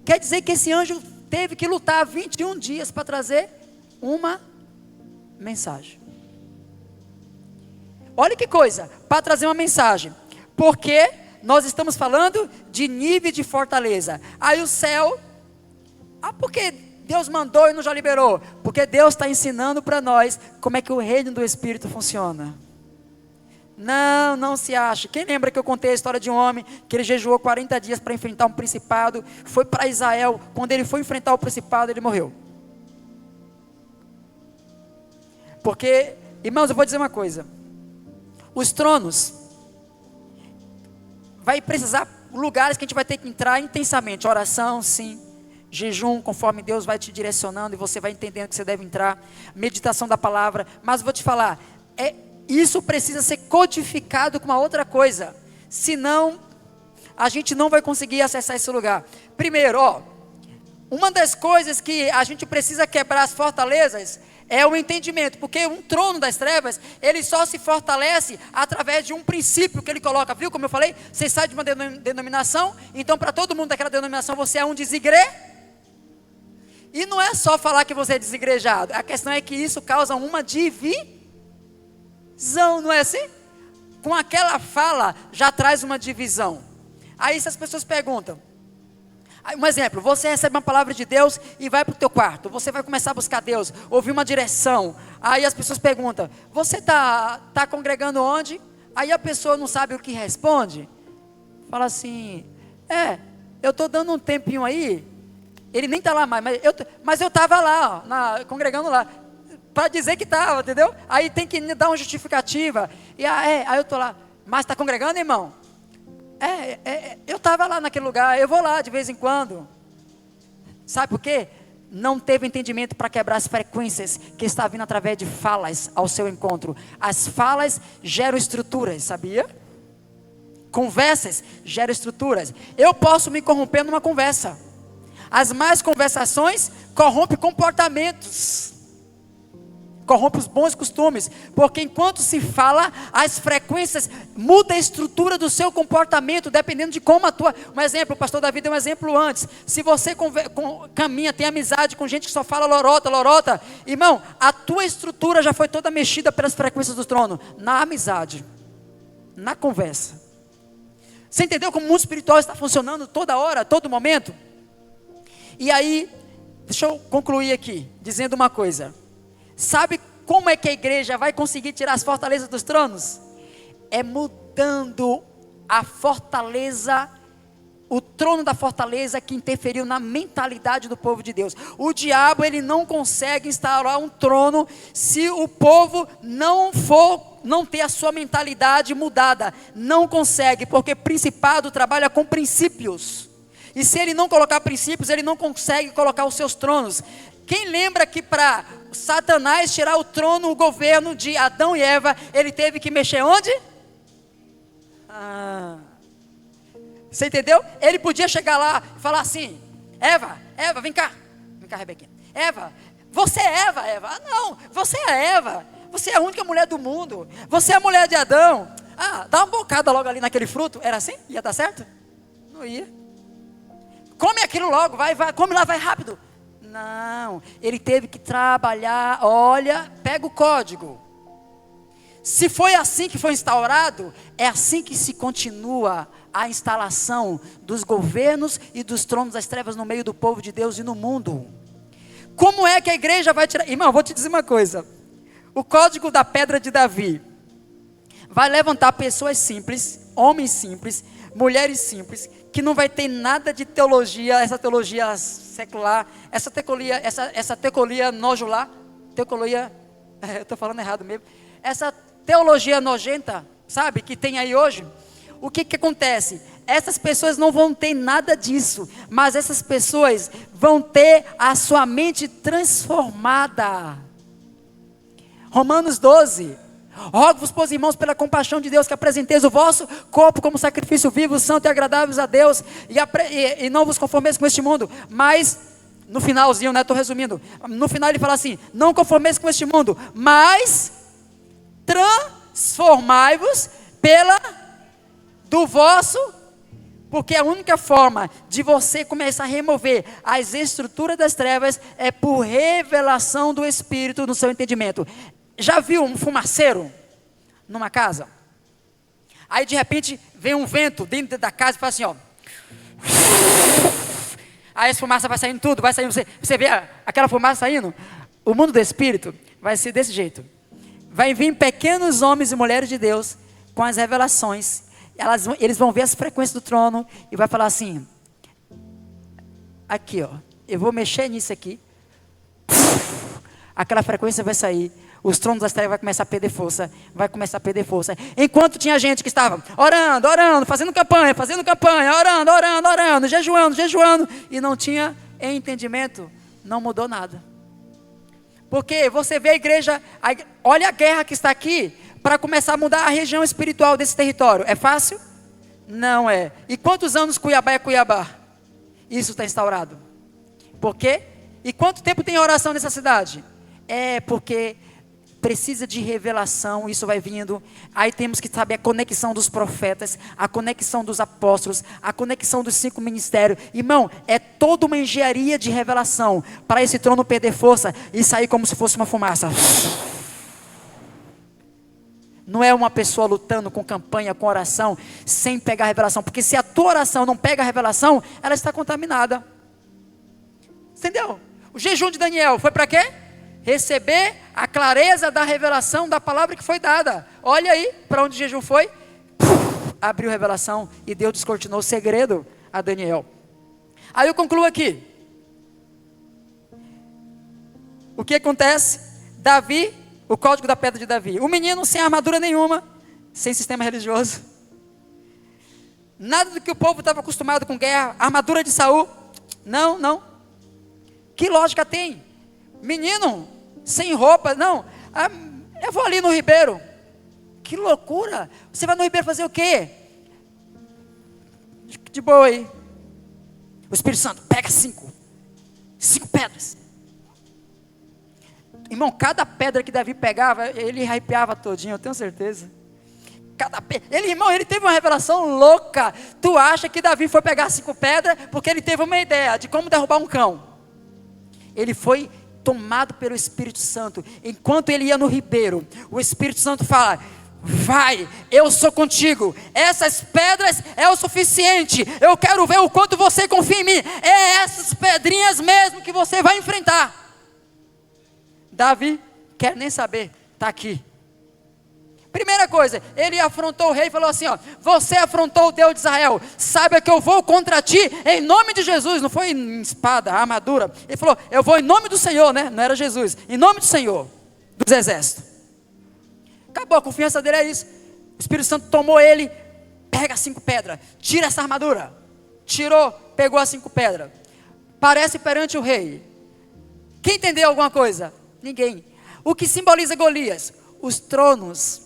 Quer dizer que esse anjo teve que lutar 21 dias para trazer uma mensagem. Olha que coisa, para trazer uma mensagem. Porque nós estamos falando de nível de fortaleza. Aí o céu, por que Deus mandou e não já liberou? Porque Deus está ensinando para nós como é que o reino do Espírito funciona. Não se acha. Quem lembra que eu contei a história de um homem que ele jejuou 40 dias para enfrentar um principado, foi para Israel, quando ele foi enfrentar o principado, ele morreu. Porque, irmãos, eu vou dizer uma coisa, os tronos, vai precisar lugares que a gente vai ter que entrar intensamente, oração sim, jejum, conforme Deus vai te direcionando e você vai entendendo que você deve entrar, meditação da palavra, mas vou te falar, isso precisa ser codificado com uma outra coisa, senão a gente não vai conseguir acessar esse lugar. Primeiro, uma das coisas que a gente precisa quebrar as fortalezas é o entendimento, porque um trono das trevas, ele só se fortalece através de um princípio que ele coloca, viu como eu falei? Você sai de uma denominação, então para todo mundo daquela denominação você é um e não é só falar que você é desigrejado, a questão é que isso causa uma divisão, não é assim? Com aquela fala já traz uma divisão. Aí se as pessoas perguntam, um exemplo, você recebe uma palavra de Deus e vai para o teu quarto, você vai começar a buscar Deus, ouvir uma direção, aí as pessoas perguntam, você está congregando onde? Aí a pessoa não sabe o que responde, fala assim, eu estou dando um tempinho aí, ele nem está lá mais, mas eu estava lá, congregando lá, para dizer que estava, entendeu? Aí tem que dar uma justificativa, e aí eu estou lá, mas está congregando, irmão? Eu estava lá naquele lugar, eu vou lá de vez em quando. Sabe por quê? Não teve entendimento para quebrar as frequências que está vindo através de falas ao seu encontro. As falas geram estruturas, sabia? Conversas geram estruturas. Eu posso me corromper numa conversa. As más conversações corrompem comportamentos, corrompe os bons costumes, porque enquanto se fala, as frequências mudam a estrutura do seu comportamento, dependendo de como atua. Um exemplo, o pastor Davi deu um exemplo antes, se você caminha, tem amizade com gente que só fala lorota, irmão, a tua estrutura já foi toda mexida pelas frequências do trono, na amizade, na conversa. Você entendeu como o mundo espiritual está funcionando toda hora, todo momento? E aí, deixa eu concluir aqui, dizendo uma coisa. Sabe como é que a igreja vai conseguir tirar as fortalezas dos tronos? É mudando a fortaleza, o trono da fortaleza que interferiu na mentalidade do povo de Deus. O diabo, ele não consegue instaurar um trono se o povo não ter a sua mentalidade mudada. Não consegue, porque principado trabalha com princípios. E se ele não colocar princípios, ele não consegue colocar os seus tronos. Quem lembra que para Satanás tirar o trono, o governo de Adão e Eva, ele teve que mexer onde? Você entendeu? Ele podia chegar lá e falar assim, Eva, vem cá, Rebequinha. Eva, você é Eva. Não, você é Eva. Você é a única mulher do mundo. Você é a mulher de Adão. Dá uma bocada logo ali naquele fruto. Era assim? Ia dar certo? Não ia. Come aquilo logo, vai, come lá, vai rápido. Não, ele teve que trabalhar, olha, pega o código. Se foi assim que foi instaurado, é assim que se continua a instalação dos governos e dos tronos das trevas no meio do povo de Deus e no mundo. Como é que a igreja vai tirar? Irmão, vou te dizer uma coisa. O código da pedra de Davi vai levantar pessoas simples, homens simples, mulheres simples, que não vai ter nada de teologia, essa teologia secular, essa teolia nojular, eu estou falando errado mesmo, essa teologia nojenta, sabe, que tem aí hoje. O que acontece? Essas pessoas não vão ter nada disso, mas essas pessoas vão ter a sua mente transformada. Romanos 12, rogo-vos, pois, irmãos, pela compaixão de Deus, que apresenteis o vosso corpo como sacrifício vivo, santo e agradável a Deus, e não vos conformeis com este mundo, mas, no finalzinho, estou resumindo, no final ele fala assim, não conformeis com este mundo, mas transformai-vos do vosso, porque a única forma de você começar a remover as estruturas das trevas é por revelação do Espírito no seu entendimento. Já viu um fumaceiro numa casa? Aí de repente vem um vento dentro da casa e faz assim, ó. Aí essa fumaça vai saindo tudo, vai saindo, você vê aquela fumaça saindo? O mundo do Espírito vai ser desse jeito. Vai vir pequenos homens e mulheres de Deus com as revelações. Eles vão ver as frequências do trono e vai falar assim, aqui ó, eu vou mexer nisso aqui. Aquela frequência vai sair. Os tronos das trevas vai começar a perder força, enquanto tinha gente que estava orando, fazendo campanha, orando, jejuando, e não tinha entendimento, não mudou nada, porque você vê a igreja, olha a guerra que está aqui, para começar a mudar a região espiritual desse território, é fácil? Não é. E quantos anos Cuiabá é Cuiabá? Isso está instaurado. Por quê? E quanto tempo tem oração nessa cidade? É porque precisa de revelação, isso vai vindo. Aí temos que saber a conexão dos profetas, a conexão dos apóstolos, a conexão dos 5 ministérios. Irmão, é toda uma engenharia de revelação para esse trono perder força e sair como se fosse uma fumaça. Não é uma pessoa lutando com campanha, com oração, sem pegar a revelação. Porque se a tua oração não pega a revelação, ela está contaminada. Entendeu? O jejum de Daniel foi para quê? Receber a clareza da revelação da palavra que foi dada. Olha aí para onde o jejum foi. Abriu a revelação e Deus descortinou o segredo a Daniel. Aí eu concluo aqui. O que acontece? Davi, o código da pedra de Davi. O menino sem armadura nenhuma, sem sistema religioso. Nada do que o povo estava acostumado com guerra. Armadura de Saul. Não. Que lógica tem? Menino, sem roupa, não. Eu vou ali no Ribeiro. Que loucura. Você vai no Ribeiro fazer o quê? De boa aí. O Espírito Santo, pega 5 pedras. Irmão, cada pedra que Davi pegava, ele arrepiava todinho, eu tenho certeza. Ele teve uma revelação louca. Tu acha que Davi foi pegar 5 pedras porque ele teve uma ideia de como derrubar um cão? Ele foi tomado pelo Espírito Santo. Enquanto ele ia no ribeiro, o Espírito Santo fala: vai, eu sou contigo, essas pedras é o suficiente, eu quero ver o quanto você confia em mim, é essas pedrinhas mesmo que você vai enfrentar. Davi, quer nem saber, está aqui. Primeira coisa, ele afrontou o rei e falou assim: ó, você afrontou o Deus de Israel, saiba que eu vou contra ti em nome de Jesus. Não foi em espada, armadura. Ele falou: eu vou em nome do Senhor, né? Não era Jesus, em nome do Senhor dos exércitos. Acabou, a confiança dele é isso. O Espírito Santo tomou ele, pega 5 pedras, tira essa armadura. Tirou, pegou as 5 pedras, parece perante o rei. Quem entendeu alguma coisa? Ninguém. O que simboliza Golias? Os tronos,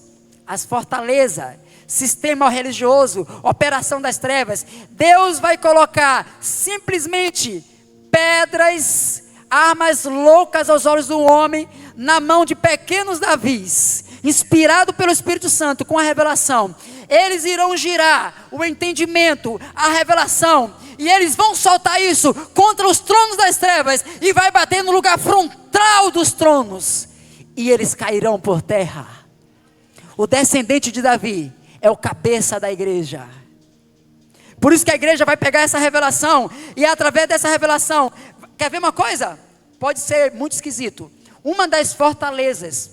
as fortalezas, sistema religioso, operação das trevas. Deus vai colocar simplesmente pedras, armas loucas aos olhos do homem, na mão de pequenos Davis, inspirado pelo Espírito Santo com a revelação. Eles irão girar o entendimento, a revelação, e eles vão soltar isso contra os tronos das trevas, e vai bater no lugar frontal dos tronos, e eles cairão por terra. O descendente de Davi é o cabeça da igreja. Por isso que a igreja vai pegar essa revelação, e através dessa revelação, quer ver uma coisa? Pode ser muito esquisito. Uma das fortalezas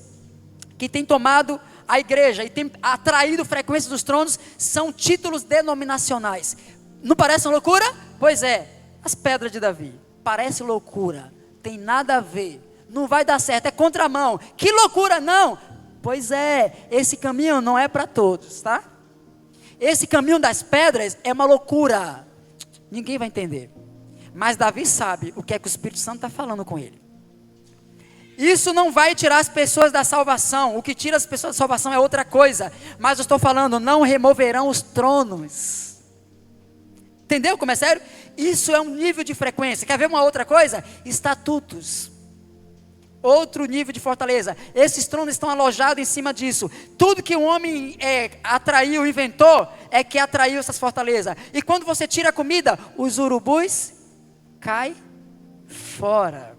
que tem tomado a igreja e tem atraído frequência dos tronos são títulos denominacionais. Não parece uma loucura? Pois é, as pedras de Davi. Parece loucura, tem nada a ver, não vai dar certo, é contramão. Que loucura, não? Pois é, esse caminho não é para todos, tá? Esse caminho das pedras é uma loucura, ninguém vai entender. Mas Davi sabe o que é que o Espírito Santo está falando com ele. Isso não vai tirar as pessoas da salvação. O que tira as pessoas da salvação é outra coisa. Mas eu estou falando, não removerão os tronos. Entendeu como é sério? Isso é um nível de frequência. Quer ver uma outra coisa? Estatutos. Outro nível de fortaleza. Esses tronos estão alojados em cima disso. Tudo que o homem atraiu, inventou, é que atraiu essas fortalezas. E quando você tira a comida, os urubus caem fora.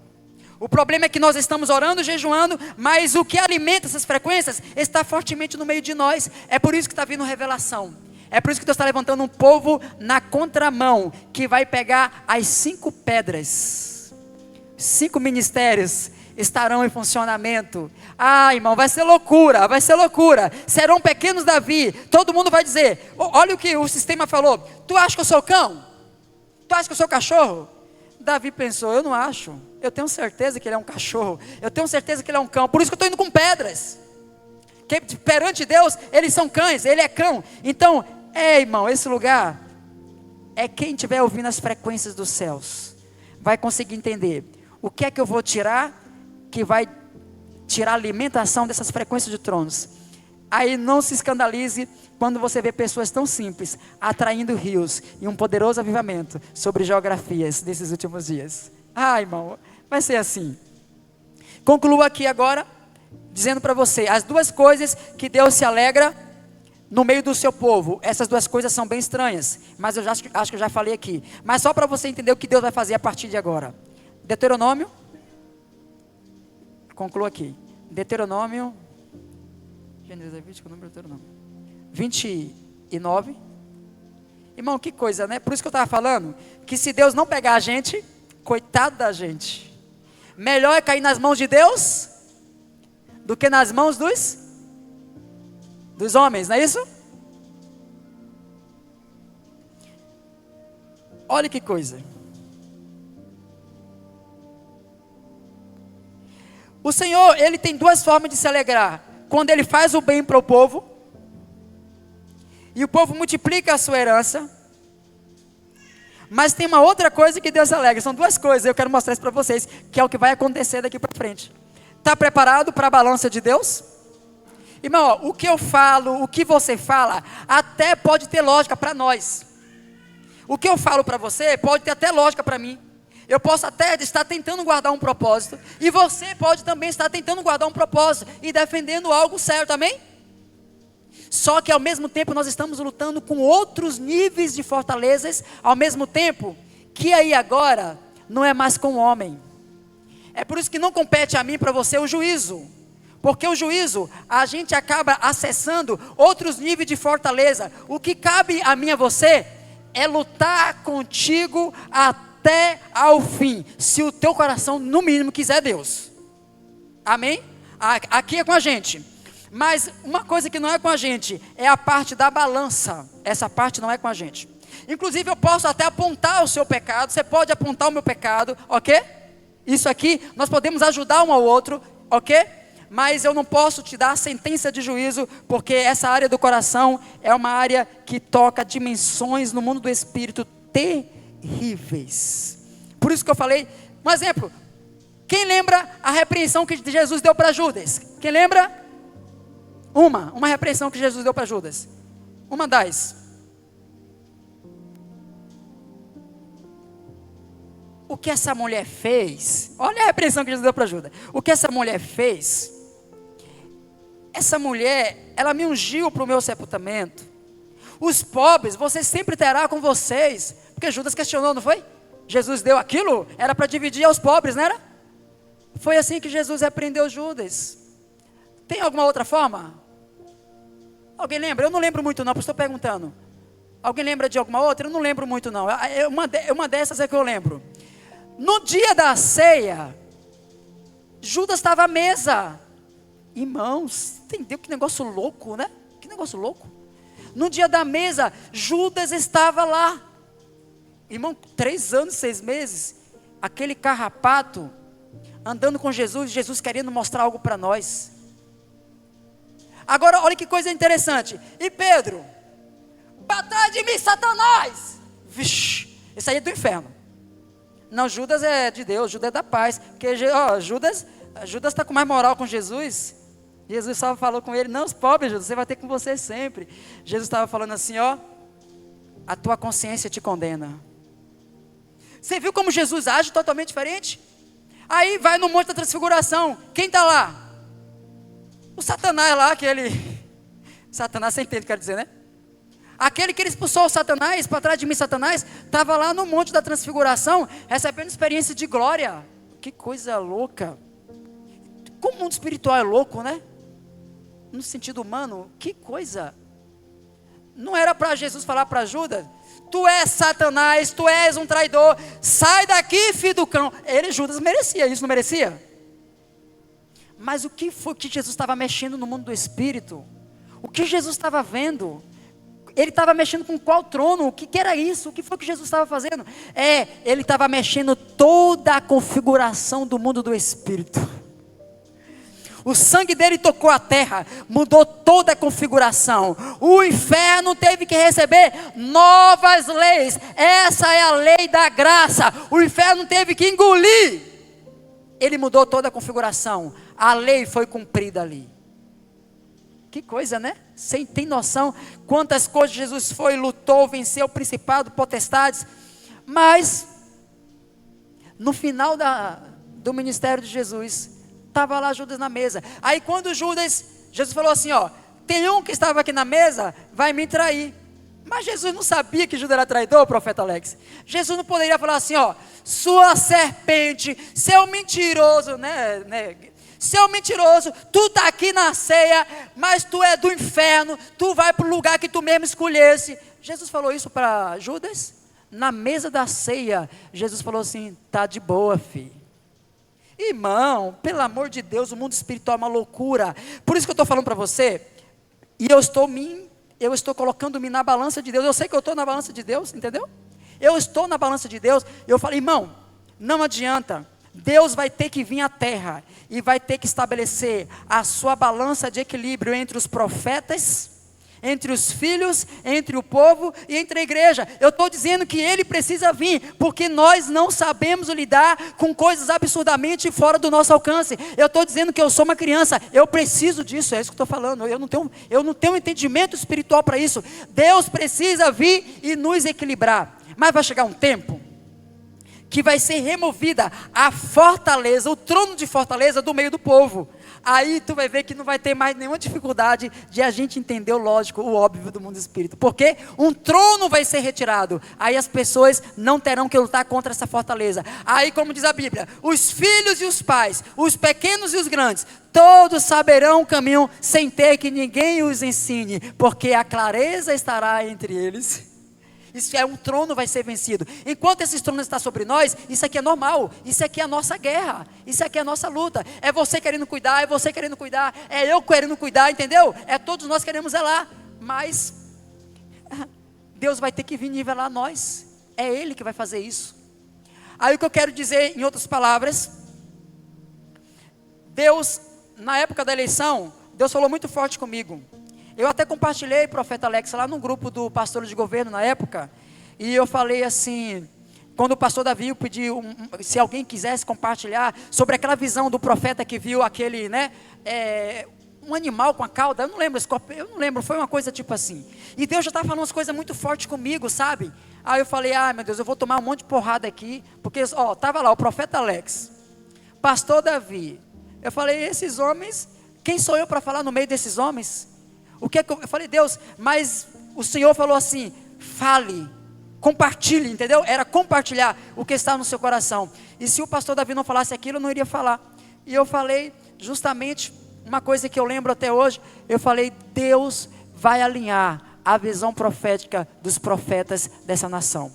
O problema é que nós estamos orando, jejuando, mas o que alimenta essas frequências está fortemente no meio de nós. É por isso que está vindo revelação. É por isso que Deus está levantando um povo na contramão, que vai pegar as 5 pedras. 5 ministérios estarão em funcionamento. Ah, irmão, vai ser loucura, vai ser loucura. Serão pequenos Davi. Todo mundo vai dizer: olha o que o sistema falou. Tu acha que eu sou cão? Tu acha que eu sou cachorro? Davi pensou: eu não acho. Eu tenho certeza que ele é um cachorro. Eu tenho certeza que ele é um cão. Por isso que eu estou indo com pedras. Que perante Deus, eles são cães. Ele é cão. Então, irmão, esse lugar é quem estiver ouvindo as frequências dos céus vai conseguir entender o que é que eu vou tirar, que vai tirar a alimentação dessas frequências de tronos. Aí não se escandalize quando você vê pessoas tão simples atraindo rios e um poderoso avivamento sobre geografias desses últimos dias. Irmão, vai ser assim. Concluo aqui agora dizendo para você as duas coisas que Deus se alegra no meio do seu povo. Essas duas coisas são bem estranhas, mas eu acho que eu já falei aqui. Mas só para você entender o que Deus vai fazer a partir de agora. Deuteronômio, concluo aqui. Deuteronômio, Gênesis, Levítico, Número, Deuteronômio 29. Irmão, que coisa, né? Por isso que eu estava falando, que se Deus não pegar a gente, coitado da gente. Melhor é cair nas mãos de Deus do que nas mãos dos homens, não é isso? Olha que coisa. O Senhor, Ele tem duas formas de se alegrar. Quando Ele faz o bem para o povo, e o povo multiplica a sua herança. Mas tem uma outra coisa que Deus se alegra. São duas coisas, eu quero mostrar isso para vocês, que é o que vai acontecer daqui para frente. Está preparado para a balança de Deus? Irmão, o que eu falo, o que você fala, até pode ter lógica para nós. O que eu falo para você pode ter até lógica para mim. Eu posso até estar tentando guardar um propósito, e você pode também estar tentando guardar um propósito e defendendo algo certo, amém? Só que ao mesmo tempo nós estamos lutando com outros níveis de fortalezas, ao mesmo tempo que aí agora não é mais com o homem. É por isso que não compete a mim, para você, o juízo. Porque o juízo, a gente acaba acessando outros níveis de fortaleza. O que cabe a mim e a você é lutar contigo até ao fim, se o teu coração no mínimo quiser Deus. Amém? Aqui é com a gente. Mas uma coisa que não é com a gente é a parte da balança. Essa parte não é com a gente. Inclusive eu posso até apontar o seu pecado, você pode apontar o meu pecado, ok? Isso aqui, nós podemos ajudar um ao outro, ok? Mas eu não posso te dar sentença de juízo, porque essa área do coração é uma área que toca dimensões no mundo do espírito terríveis. Por isso que eu falei, um exemplo, quem lembra a repreensão que Jesus deu para Judas? Quem lembra? Uma repreensão que Jesus deu para Judas. Uma das. O que essa mulher fez? Olha a repreensão que Jesus deu para Judas. O que essa mulher fez? Essa mulher, ela me ungiu para o meu sepultamento. Os pobres, você sempre terá com vocês. Porque Judas questionou, não foi? Jesus deu aquilo? Era para dividir aos pobres, não era? Foi assim que Jesus repreendeu Judas. Tem alguma outra forma? Alguém lembra? Eu não lembro muito não, por isso estou perguntando. Alguém lembra de alguma outra? Eu não lembro muito não. Uma dessas é que eu lembro. No dia da ceia, Judas estava à mesa. Irmãos, entendeu que negócio louco, né? Que negócio louco. No dia da mesa, Judas estava lá. Irmão, 3 anos, 6 meses, aquele carrapato, andando com Jesus, Jesus querendo mostrar algo para nós. Agora, olha que coisa interessante. E Pedro, para trás de mim, Satanás. Vixe, isso aí é do inferno. Não, Judas é de Deus, Judas é da paz. Porque Judas está com mais moral com Jesus. Jesus só falou com ele, não, os pobres, Judas, você vai ter com você sempre. Jesus estava falando assim, a tua consciência te condena. Você viu como Jesus age totalmente diferente? Aí vai no Monte da Transfiguração, quem está lá? O Satanás lá, Satanás, você entende o que eu quero dizer, né? Aquele que ele expulsou o Satanás, para trás de mim Satanás, estava lá no Monte da Transfiguração, recebendo experiência de glória. Que coisa louca. Como o mundo espiritual é louco, né? No sentido humano, que coisa. Não era para Jesus falar para Judas, tu és Satanás, tu és um traidor, sai daqui, filho do cão. Judas merecia isso, não merecia? Mas o que foi que Jesus estava mexendo no mundo do espírito? O que Jesus estava vendo? Ele estava mexendo com qual trono? O que era isso? O que foi que Jesus estava fazendo? Ele estava mexendo toda a configuração do mundo do espírito. O sangue dele tocou a terra, mudou toda a configuração. O inferno teve que receber novas leis. Essa é a lei da graça. O inferno teve que engolir. Ele mudou toda a configuração. A lei foi cumprida ali. Que coisa, né? Você tem noção quantas coisas Jesus foi, lutou, venceu, principado, potestades. Mas, no final do ministério de Jesus, estava lá Judas na mesa. Aí quando Jesus falou assim, ó, tem um que estava aqui na mesa, vai me trair. Mas Jesus não sabia que Judas era traidor, profeta Alex. Jesus não poderia falar assim, ó, sua serpente, seu mentiroso, né? Seu mentiroso, tu está aqui na ceia, mas tu é do inferno, tu vai para o lugar que tu mesmo escolhesse. Jesus falou isso para Judas? Na mesa da ceia, Jesus falou assim, tá de boa, filho. Irmão, pelo amor de Deus, o mundo espiritual é uma loucura. Por isso que eu estou falando para você, e eu estou colocando-me na balança de Deus. Eu sei que eu estou na balança de Deus, entendeu? Eu estou na balança de Deus. Eu falei, irmão, não adianta. Deus vai ter que vir à terra e vai ter que estabelecer a sua balança de equilíbrio entre os profetas, entre os filhos, entre o povo e entre a igreja. Eu estou dizendo que Ele precisa vir, porque nós não sabemos lidar com coisas absurdamente fora do nosso alcance. Eu estou dizendo que eu sou uma criança, eu preciso disso, é isso que eu estou falando. Eu não tenho entendimento espiritual para isso. Deus precisa vir e nos equilibrar. Mas vai chegar um tempo que vai ser removida a fortaleza, o trono de fortaleza do meio do povo. Aí tu vai ver que não vai ter mais nenhuma dificuldade de a gente entender o lógico, o óbvio do mundo espírito. Porque um trono vai ser retirado. Aí as pessoas não terão que lutar contra essa fortaleza. Aí, como diz a Bíblia, os filhos e os pais, os pequenos e os grandes, todos saberão o caminho sem ter que ninguém os ensine, porque a clareza estará entre eles. Isso é, um trono vai ser vencido. Enquanto esse trono está sobre nós, isso aqui é normal. Isso aqui é a nossa guerra. Isso aqui é a nossa luta. É você querendo cuidar, é você querendo cuidar, é eu querendo cuidar, entendeu? É todos nós queremos zelar. Mas Deus vai ter que vir nivelar nós. É Ele que vai fazer isso. Aí o que eu quero dizer, em outras palavras, Deus, na época da eleição, Deus falou muito forte comigo. Eu até compartilhei, profeta Alex, lá no grupo do pastor de governo na época, e eu falei assim, quando o pastor Davi pediu, se alguém quisesse compartilhar, sobre aquela visão do profeta que viu aquele, né, um animal com a cauda, eu não lembro, foi uma coisa tipo assim, e Deus já estava falando umas coisas muito fortes comigo, sabe? Aí eu falei, meu Deus, eu vou tomar um monte de porrada aqui, porque, estava lá o profeta Alex, pastor Davi, eu falei, esses homens, quem sou eu para falar no meio desses homens? O que é que eu falei, Deus, mas o Senhor falou assim, fale, compartilhe, entendeu? Era compartilhar o que está no seu coração. E se o pastor Davi não falasse aquilo, eu não iria falar. E eu falei justamente uma coisa que eu lembro até hoje, eu falei, Deus vai alinhar a visão profética dos profetas dessa nação.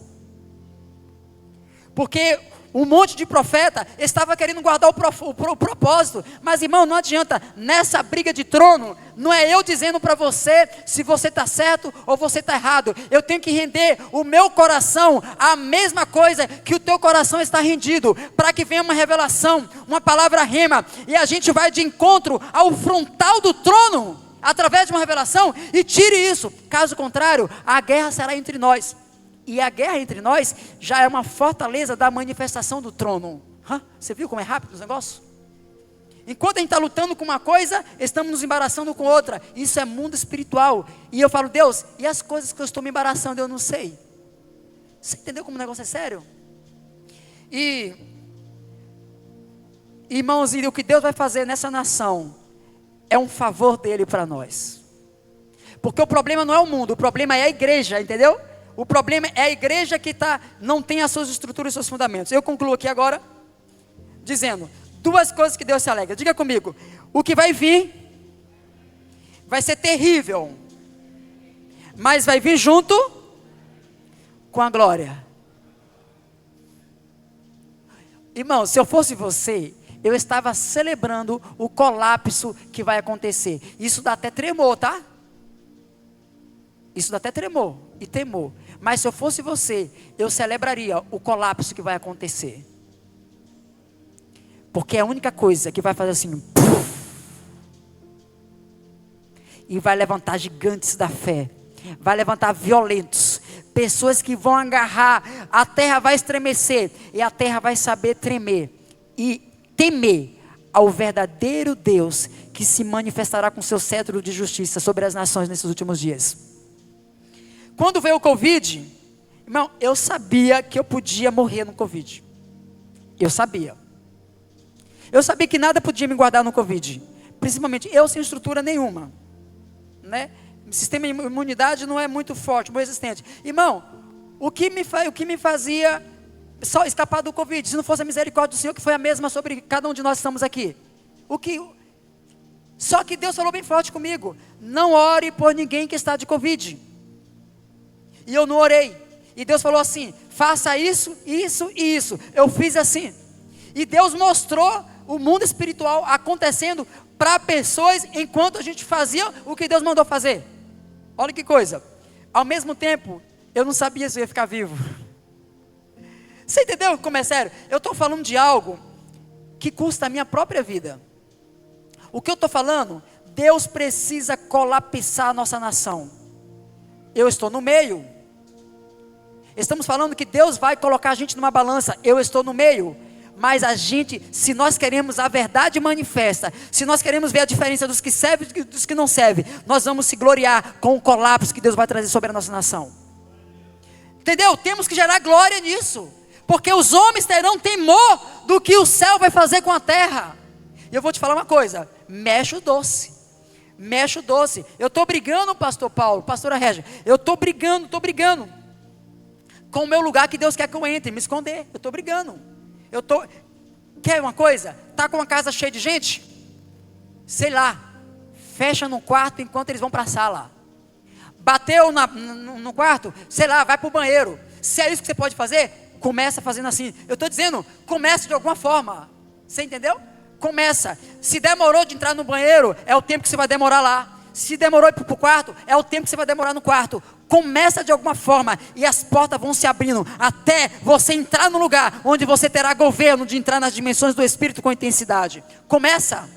Porque um monte de profeta estava querendo guardar o propósito. Mas irmão, não adianta. Nessa briga de trono, não é eu dizendo para você se você está certo ou você está errado. Eu tenho que render o meu coração a mesma coisa que o teu coração está rendido. Para que venha uma revelação, uma palavra rema. E a gente vai de encontro ao frontal do trono, através de uma revelação, e tire isso. Caso contrário, a guerra será entre nós. E a guerra entre nós já é uma fortaleza da manifestação do trono. Você viu como é rápido os negócios? Enquanto a gente está lutando com uma coisa, estamos nos embaraçando com outra. Isso é mundo espiritual. E eu falo, Deus, e as coisas que eu estou me embaraçando, eu não sei. Você entendeu como o negócio é sério? E, irmãos, e o que Deus vai fazer nessa nação é um favor dele para nós. Porque o problema não é o mundo, o problema é a igreja, entendeu? O problema é a igreja que não tem as suas estruturas e seus fundamentos. Eu concluo aqui agora, dizendo, duas coisas que Deus se alegra. Diga comigo, o que vai vir, vai ser terrível, mas vai vir junto com a glória. Irmão, se eu fosse você, eu estava celebrando o colapso que vai acontecer. Isso dá até tremor, tá? Isso dá até tremor e temor. Mas se eu fosse você, eu celebraria o colapso que vai acontecer. Porque é a única coisa que vai fazer assim, puff, e vai levantar gigantes da fé, vai levantar violentos, pessoas que vão agarrar, a terra vai estremecer, e a terra vai saber tremer, e temer ao verdadeiro Deus que se manifestará com seu cetro de justiça sobre as nações nesses últimos dias. Quando veio o Covid, irmão, eu sabia que eu podia morrer no Covid. Eu sabia. Eu sabia que nada podia me guardar no Covid. Principalmente eu sem estrutura nenhuma, né? Sistema de imunidade não é muito forte, muito resistente. Irmão, o que me fazia só escapar do Covid, se não fosse a misericórdia do Senhor, que foi a mesma sobre cada um de nós que estamos aqui. Só que Deus falou bem forte comigo: não ore por ninguém que está de Covid. E eu não orei. E Deus falou assim: faça isso, isso e isso. Eu fiz assim. E Deus mostrou o mundo espiritual acontecendo para pessoas enquanto a gente fazia o que Deus mandou fazer. Olha que coisa. Ao mesmo tempo, eu não sabia se eu ia ficar vivo. Você entendeu como é sério? Eu estou falando de algo que custa a minha própria vida. O que eu estou falando? Deus precisa colapsar a nossa nação. Eu estou no meio. Estamos falando que Deus vai colocar a gente numa balança. Eu estou no meio. Mas a gente, se nós queremos a verdade manifesta, se nós queremos ver a diferença dos que servem e dos que não servem, nós vamos se gloriar com o colapso que Deus vai trazer sobre a nossa nação. Entendeu? Temos que gerar glória nisso. Porque os homens terão temor do que o céu vai fazer com a terra. E eu vou te falar uma coisa: mexe o doce. Mexe o doce. Eu estou brigando, pastor Paulo, pastora Régia. Eu estou brigando com o meu lugar que Deus quer que eu entre, me esconder. Eu estou brigando. Quer uma coisa? Está com uma casa cheia de gente? Sei lá, fecha no quarto enquanto eles vão para a sala. Bateu no quarto? Sei lá, vai para o banheiro. Se é isso que você pode fazer, começa fazendo assim. Eu estou dizendo, começa de alguma forma. Você entendeu? Começa. Se demorou de entrar no banheiro, é o tempo que você vai demorar lá. Se demorou para o quarto, é o tempo que você vai demorar no quarto. Começa de alguma forma e as portas vão se abrindo até você entrar no lugar onde você terá governo de entrar nas dimensões do Espírito com intensidade. Começa.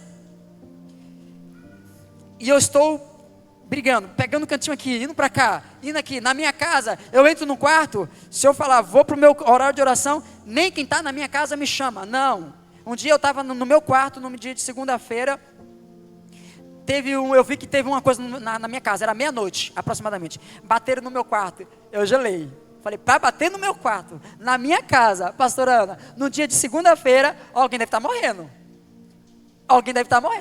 E eu estou brigando, pegando o cantinho aqui, indo para cá, indo aqui. Na minha casa, eu entro no quarto, se eu falar, vou para o meu horário de oração, nem quem está na minha casa me chama. Não. Um dia eu estava no meu quarto, num dia de segunda-feira, eu vi que teve uma coisa na minha casa, era meia-noite aproximadamente, bateram no meu quarto, eu gelei, falei, para bater no meu quarto, na minha casa, pastora Ana, no dia de segunda-feira, alguém deve estar morrendo,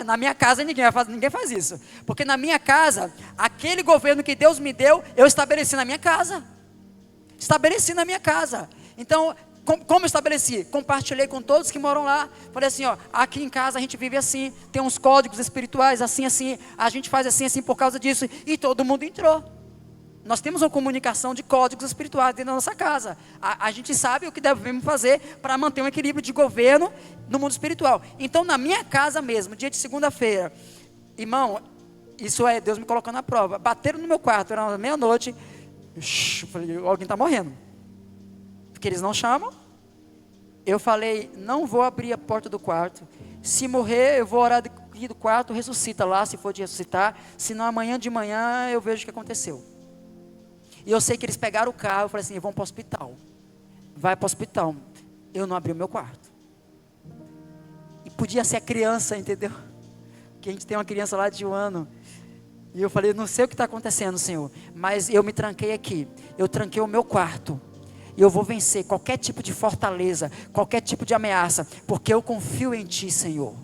na minha casa ninguém faz isso, porque na minha casa, aquele governo que Deus me deu, eu estabeleci na minha casa, então, como eu estabeleci? Compartilhei com todos que moram lá. Falei assim, aqui em casa a gente vive assim, tem uns códigos espirituais assim, a gente faz assim por causa disso, e todo mundo entrou. Nós temos uma comunicação de códigos espirituais dentro da nossa casa. A gente sabe o que devemos fazer para manter um equilíbrio de governo no mundo espiritual. Então, na minha casa mesmo, dia de segunda-feira, irmão, isso é Deus me colocando à prova. Bateram no meu quarto, era meia-noite, falei, alguém está morrendo. Porque eles não chamam. Eu falei, não vou abrir a porta do quarto. Se morrer, eu vou orar aqui do quarto, ressuscita lá, se for de ressuscitar. Se não, amanhã de manhã eu vejo o que aconteceu. E eu sei que eles pegaram o carro, eu falei assim, vão para o hospital. Vai para o hospital. Eu não abri o meu quarto. E podia ser a criança, entendeu? Que a gente tem uma criança lá de 1 ano. E eu falei, não sei o que está acontecendo, Senhor. Mas eu me tranquei aqui. Eu tranquei o meu quarto. E eu vou vencer qualquer tipo de fortaleza, qualquer tipo de ameaça, porque eu confio em Ti, Senhor.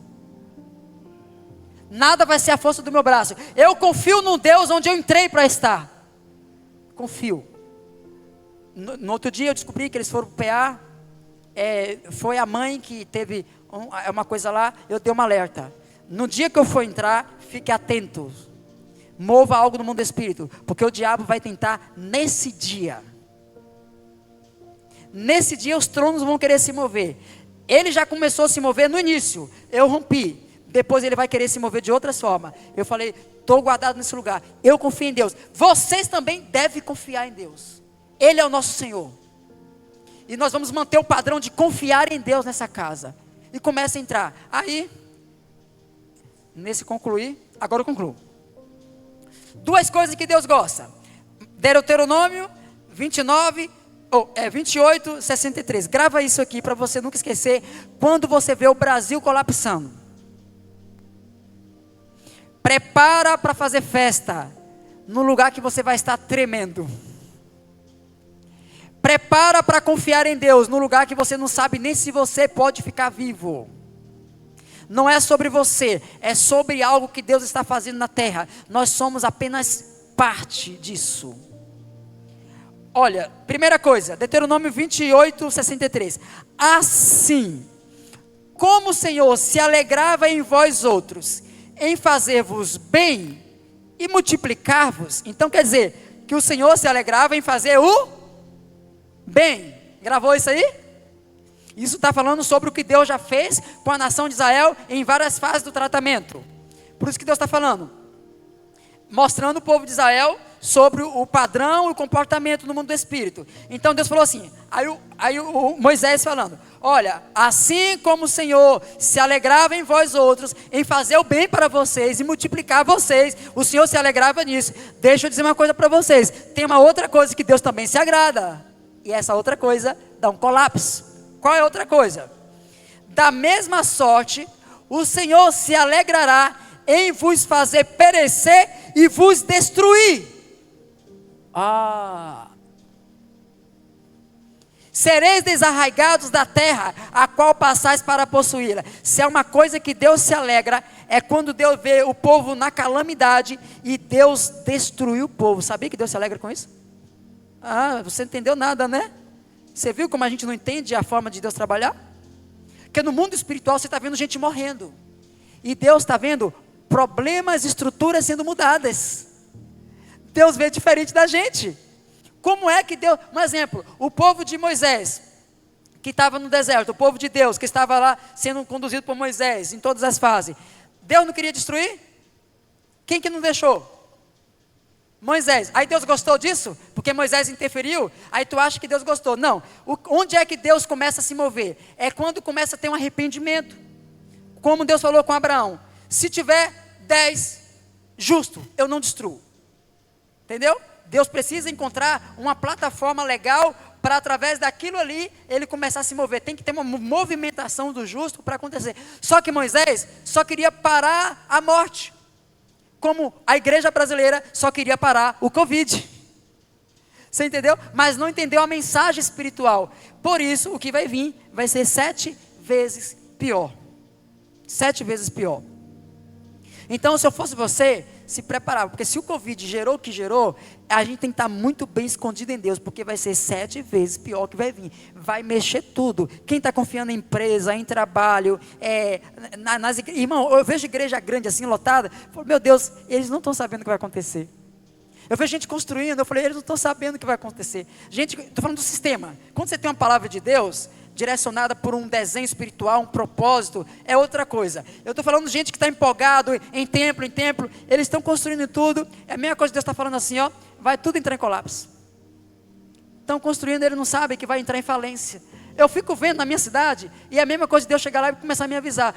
Nada vai ser a força do meu braço. Eu confio no Deus onde eu entrei para estar. Confio. No outro dia eu descobri que eles foram para o PA. Foi a mãe que teve uma coisa lá, eu dei um alerta. No dia que eu for entrar, fique atento. Mova algo no mundo do espírito, porque o diabo vai tentar nesse dia. Nesse dia os tronos vão querer se mover. Ele já começou a se mover no início. Eu rompi. Depois ele vai querer se mover de outras formas. Eu falei, estou guardado nesse lugar. Eu confio em Deus. Vocês também devem confiar em Deus. Ele é o nosso Senhor. E nós vamos manter o padrão de confiar em Deus nessa casa. E começa a entrar. Aí, nesse concluir, agora eu concluo. 2 coisas que Deus gosta. Deuteronômio 28, 63. Grava isso aqui para você nunca esquecer. Quando você vê o Brasil colapsando. Prepara para fazer festa no lugar que você vai estar tremendo. Prepara para confiar em Deus no lugar que você não sabe nem se você pode ficar vivo. Não é sobre você, é sobre algo que Deus está fazendo na terra. Nós somos apenas parte disso. Olha, primeira coisa, Deuteronômio 28:63. Assim, como o Senhor se alegrava em vós outros, em fazer-vos bem e multiplicar-vos. Então quer dizer, que o Senhor se alegrava em fazer o bem. Gravou isso aí? Isso está falando sobre o que Deus já fez com a nação de Israel em várias fases do tratamento. Por isso que Deus está falando, mostrando o povo de Israel sobre o padrão e o comportamento no mundo do Espírito. Então Deus falou assim, aí o Moisés falando, olha, assim como o Senhor se alegrava em vós outros, em fazer o bem para vocês e multiplicar vocês, o Senhor se alegrava nisso. Deixa eu dizer uma coisa para vocês, tem uma outra coisa que Deus também se agrada, e essa outra coisa dá um colapso. Qual é a outra coisa? Da mesma sorte, o Senhor se alegrará em vos fazer perecer e vos destruir. Sereis desarraigados da terra, a qual passais para possuí-la. Se é uma coisa que Deus se alegra, é quando Deus vê o povo na calamidade e Deus destruiu o povo. Sabia que Deus se alegra com isso? Você não entendeu nada, né? Você viu como a gente não entende a forma de Deus trabalhar? Porque no mundo espiritual você está vendo gente morrendo. E Deus está vendo problemas, estruturas sendo mudadas. Deus vê diferente da gente. Como é que Deus... Um exemplo, o povo de Moisés, que estava no deserto, o povo de Deus, que estava lá sendo conduzido por Moisés, em todas as fases. Deus não queria destruir? Quem que não deixou? Moisés. Aí Deus gostou disso? Porque Moisés interferiu? Aí tu acha que Deus gostou? Não. Onde é que Deus começa a se mover? É quando começa a ter um arrependimento. Como Deus falou com Abraão. Se tiver 10 justo, eu não destruo. Entendeu? Deus precisa encontrar uma plataforma legal para através daquilo ali, ele começar a se mover. Tem que ter uma movimentação do justo para acontecer. Só que Moisés só queria parar a morte. Como a igreja brasileira só queria parar o Covid. Você entendeu? Mas não entendeu a mensagem espiritual. Por isso, o que vai vir vai ser 7 vezes pior. 7 vezes pior. Então, se eu fosse você, se preparava. Porque se o Covid gerou o que gerou, a gente tem que estar muito bem escondido em Deus. Porque vai ser 7 vezes pior que vai vir. Vai mexer tudo. Quem está confiando em empresa, em trabalho, irmão, eu vejo igreja grande assim, lotada. Meu Deus, eles não estão sabendo o que vai acontecer. Eu vejo gente construindo, eu falei, eles não estão sabendo o que vai acontecer. Gente, estou falando do sistema. Quando você tem uma palavra de Deus direcionada por um desenho espiritual, um propósito, é outra coisa. Eu estou falando de gente que está empolgado em templo, eles estão construindo tudo, é a mesma coisa que Deus está falando assim, vai tudo entrar em colapso. Estão construindo, ele não sabe que vai entrar em falência. Eu fico vendo na minha cidade, e é a mesma coisa de Deus chegar lá e começar a me avisar,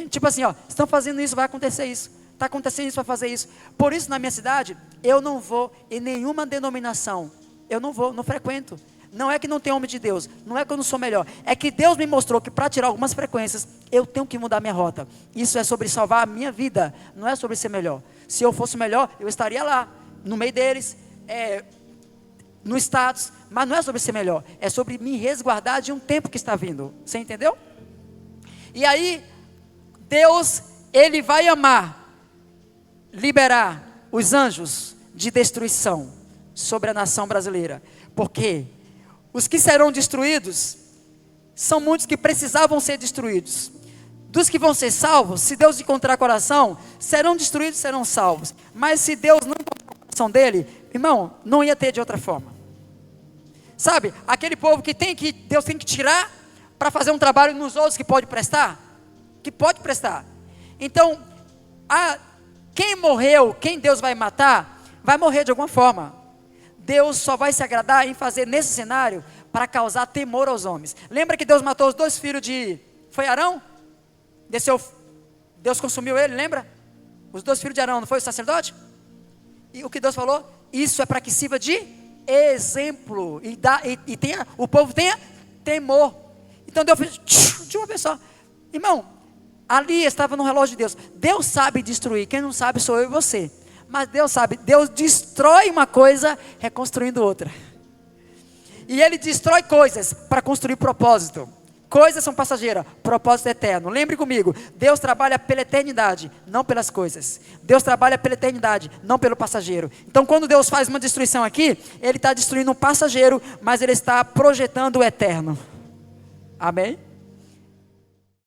tipo assim, estão fazendo isso, vai acontecer isso, está acontecendo isso, vai fazer isso. Por isso na minha cidade, eu não vou em nenhuma denominação, eu não vou, não frequento. Não é que não tem homem de Deus, não é que eu não sou melhor, é que Deus me mostrou que para tirar algumas frequências, eu tenho que mudar minha rota. Isso é sobre salvar a minha vida, não é sobre ser melhor. Se eu fosse melhor, eu estaria lá, no meio deles, no status, mas não é sobre ser melhor, é sobre me resguardar de um tempo que está vindo. Você entendeu? E aí, Deus, Ele vai amar, liberar os anjos de destruição sobre a nação brasileira. Por quê? Os que serão destruídos são muitos que precisavam ser destruídos. Dos que vão ser salvos, se Deus encontrar coração, serão destruídos, serão salvos. Mas se Deus não encontrar o coração dele, irmão, não ia ter de outra forma. Sabe, aquele povo que Deus tem que tirar para fazer um trabalho nos outros que pode prestar. Que pode prestar. Então, quem morreu, quem Deus vai matar, vai morrer de alguma forma. Deus só vai se agradar em fazer nesse cenário para causar temor aos homens. Lembra que Deus matou os 2 filhos foi Arão? Deus consumiu ele, lembra? Os 2 filhos de Arão, não foi o sacerdote? E o que Deus falou? Isso é para que sirva de exemplo. O povo tenha temor. Então Deus fez de uma vez só. Irmão, Ali estava no relógio de Deus. Deus sabe destruir, quem não sabe sou eu e você. Mas Deus sabe, Deus destrói uma coisa reconstruindo outra. E Ele destrói coisas para construir propósito. Coisas são passageiras, propósito eterno. Lembre comigo, Deus trabalha pela eternidade, não pelas coisas. Deus trabalha pela eternidade, não pelo passageiro. Então quando Deus faz uma destruição aqui, Ele está destruindo um passageiro, mas Ele está projetando o eterno. Amém?